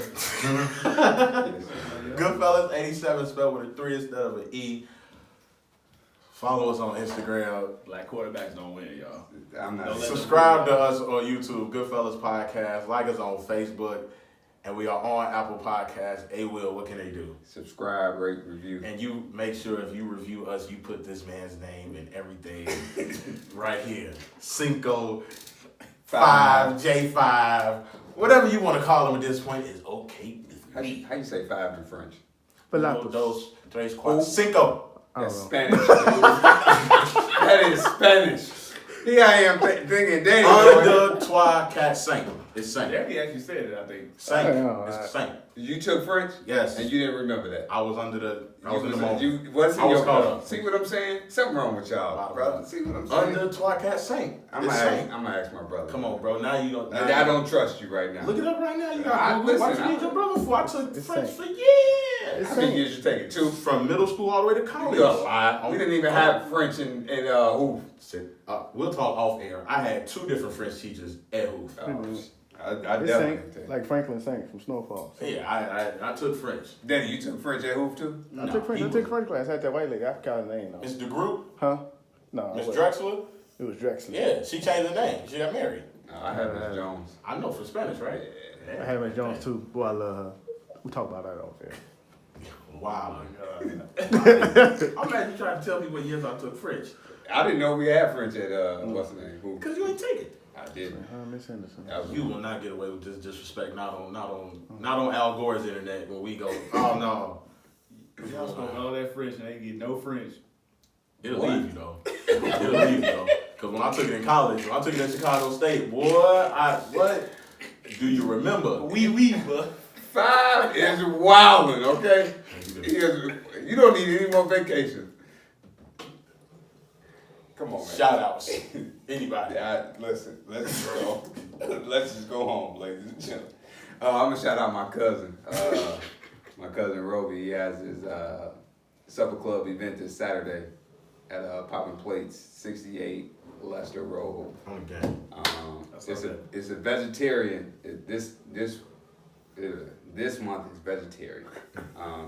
Goodfellas87 spelled with a 3 instead of an E. Follow us on Instagram. Black quarterbacks don't win, y'all. I'm not. Don't let Subscribe to us on YouTube, Goodfellas Podcast. Like us on Facebook. And we are on Apple Podcasts. Hey, Will, what can they do? Subscribe, rate, review. And you make sure if you review us, you put this man's name and everything right here. Cinco 5, J5, whatever you want to call him at this point is okay with me. How you say 5 in French? Uno, dos, tres, cuatro. Cinco. That's know. Spanish. That is Spanish. Here I am thinking, Danny. Un, deux, trois, quatre, cinq. It's Saint. He actually said it, I think. Saint. I know, It's Saint. You took French? Yes. And you didn't remember that? I was in the moment. You wasn't I was your caught up. See what I'm saying? Something wrong with y'all, brother. See what I'm saying? Un, deux, trois, quatre, cinq. I'm It's gonna Saint. ask my brother. Come on, bro. Now you don't. I don't trust you right now. Look it up right now. You I- got Google. What listen, you need your brother for? I took It's French Saint. for years. How many years you take it? 2? From middle school all the way to college. You're a lie. We didn't even have French in Hoof. We'll talk off air. I had 2 different French teachers at Hoof. I It's definitely Saint, did. like Franklin Saint from Snowfall. Yeah, I took French. Danny, you took French at Hoof too? I took French. I took French class. I had that white lady. I forgot her name though. Miss DeGroot, Huh? No. Miss it wasn't. Drexler. It was Drexler. Yeah, she changed her name. She got married. No, I had Miss Jones. I know for Spanish, right? I had Miss Jones too. Boy, I love her. We talk about that off there. Wow. I'm mad you trying to tell me what years I took French. I didn't know we had French at what's the name? Hoof. Because you ain't take it. I didn't. Miss Henderson. That was You will not get away with this disrespect. Not on Al Gore's internet when we go. Oh no. Y'all spoke all that French and they get no French. It'll What? leave you though. It'll leave you though. Because when I took it in college, when I took it at Chicago State, boy, what? Do you remember? Oui, but 5 is wildin', okay? You don't need any more vacation. Come on, man. Shout outs. Anybody. Listen, let's just go. Let's just go home, ladies and gentlemen. I'm gonna shout out my cousin. My cousin Roby. He has his supper club event this Saturday at Poppin' Plates, 68 Leicester Road. Okay. It's a vegetarian. This month is vegetarian.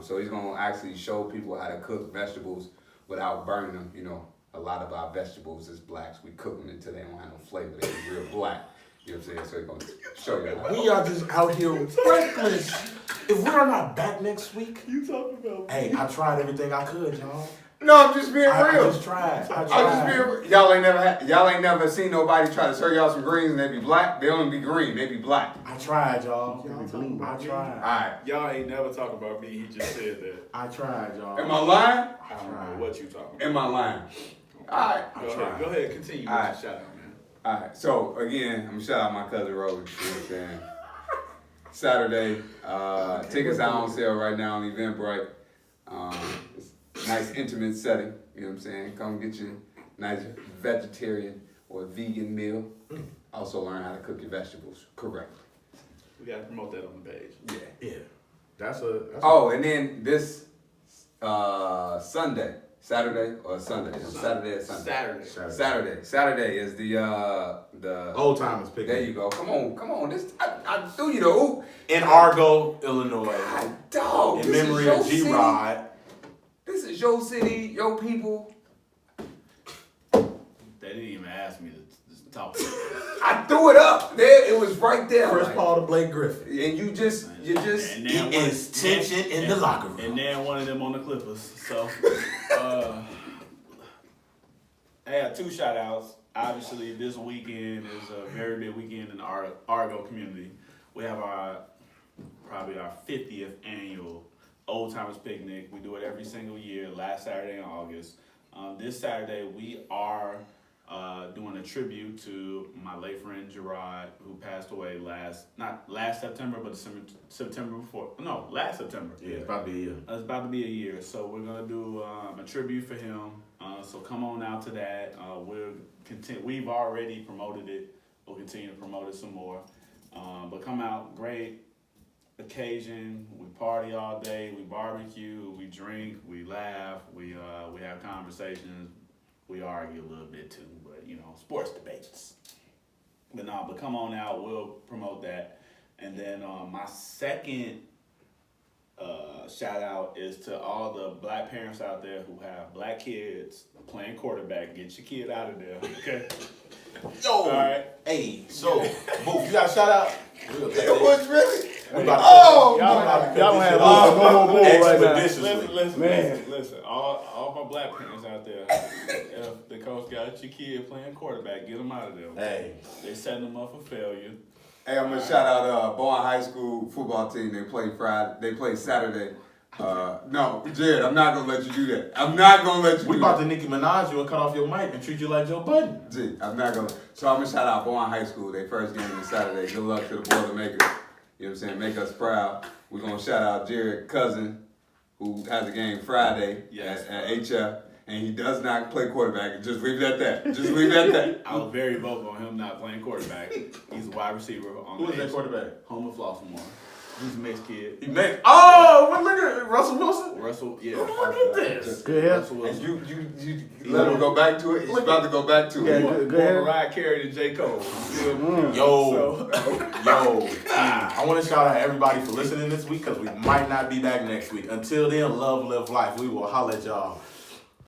So he's gonna actually show people how to cook vegetables without burning them. You know, a lot of our vegetables as blacks, we cook them until they don't have no flavor. They're real black. You know what I'm saying? So he's gonna show you how. We are just out here reckless. If we are not back next week, you talking about hey, I tried everything I could, y'all. No, I'm just being I real. just tried. I I'm just being tried. real. Y'all ain't never seen nobody try to serve y'all some greens and they be black. They only be green. They be black. I tried, y'all. I All tried. right. Y'all ain't never talking about me. He just said that. I tried, y'all. Am I lying? I don't know what you talking about. Am I lying? All right. Go ahead, continue with All your right. shout out, man. All right. So again, I'm gonna shout out my cousin Roby. You know what I'm saying? Saturday, tickets are on sale right now on Eventbrite. It's a nice intimate setting. You know what I'm saying? Come get your nice vegetarian or vegan meal. Also learn how to cook your vegetables correctly. We gotta promote that on the page. Yeah. Yeah. That's a. Oh, and then this Saturday or Sunday? Saturday or Sunday? Saturday is the Old timers picking. There you go. Come on. This I threw you the oop. In Argo, Illinois. God, dog. In this memory is your of G city. Rod. This is your city, your people. They didn't even ask me to talk about this. I threw it up there. It was right there. Chris like- Paul to Blake Griffin. And you just. And then It is tension in the locker room. And then one of them on the Clippers. So, I had 2 shout outs. Obviously, this weekend is a very big weekend in the Argo community. We have probably our 50th annual Old Timers Picnic. We do it every single year, last Saturday in August. This Saturday, we are doing a tribute to my late friend Gerard, who passed away last September, but September before. No, last September. Yeah, it's about to be a year. It's about to be a year, so we're gonna do a tribute for him. So come on out to that. We'll continue. We've already promoted it. We'll continue to promote it some more. But come out, great occasion. We party all day. We barbecue. We drink. We laugh. We have conversations. We argue a little bit too, but sports debates. But come on out. We'll promote that. And then my second shout out is to all the black parents out there who have black kids playing quarterback. Get your kid out of there, okay? Yo, all right. Hey, so Boof, you got a shout out? It was really. We about to Y'all don't have no more bull right now. expeditiously. Listen. All my black parents out there, if the coach got your kid playing quarterback, get them out of there. Hey, They setting them up for failure. Hey, I'm gonna shout out Bowen High School football team. They play Friday. They play Saturday. No, Jared, I'm not gonna let you do that. I'm not gonna let you. we do about that. to Nicki Minaj you and cut off your mic and treat you like Joe Budden. Gee, I'm not gonna. So I'm gonna shout out Bowen High School. Their first game is Saturday. Good luck to the Boilermakers. You know what I'm saying? Make us proud. We're gonna shout out Jared Cousin, who has a game Friday at HF, and he does not play quarterback. Just leave it at that. Just leave it at that. I was very vocal on him not playing quarterback. He's a wide receiver on Who the is that edge. quarterback? Homer Flossmore. He's a mixed kid. He made. Oh, look at Russell Wilson. Russell, yeah. Look at this. Good hair. Russell And Wilson. you let him go back to it. He's about to go back to Yeah, it. good More hair. Mariah Carey than J. Cole. Yo, I want to shout out everybody for listening this week because we might not be back next week. Until then, love, live life. We will holler at y'all.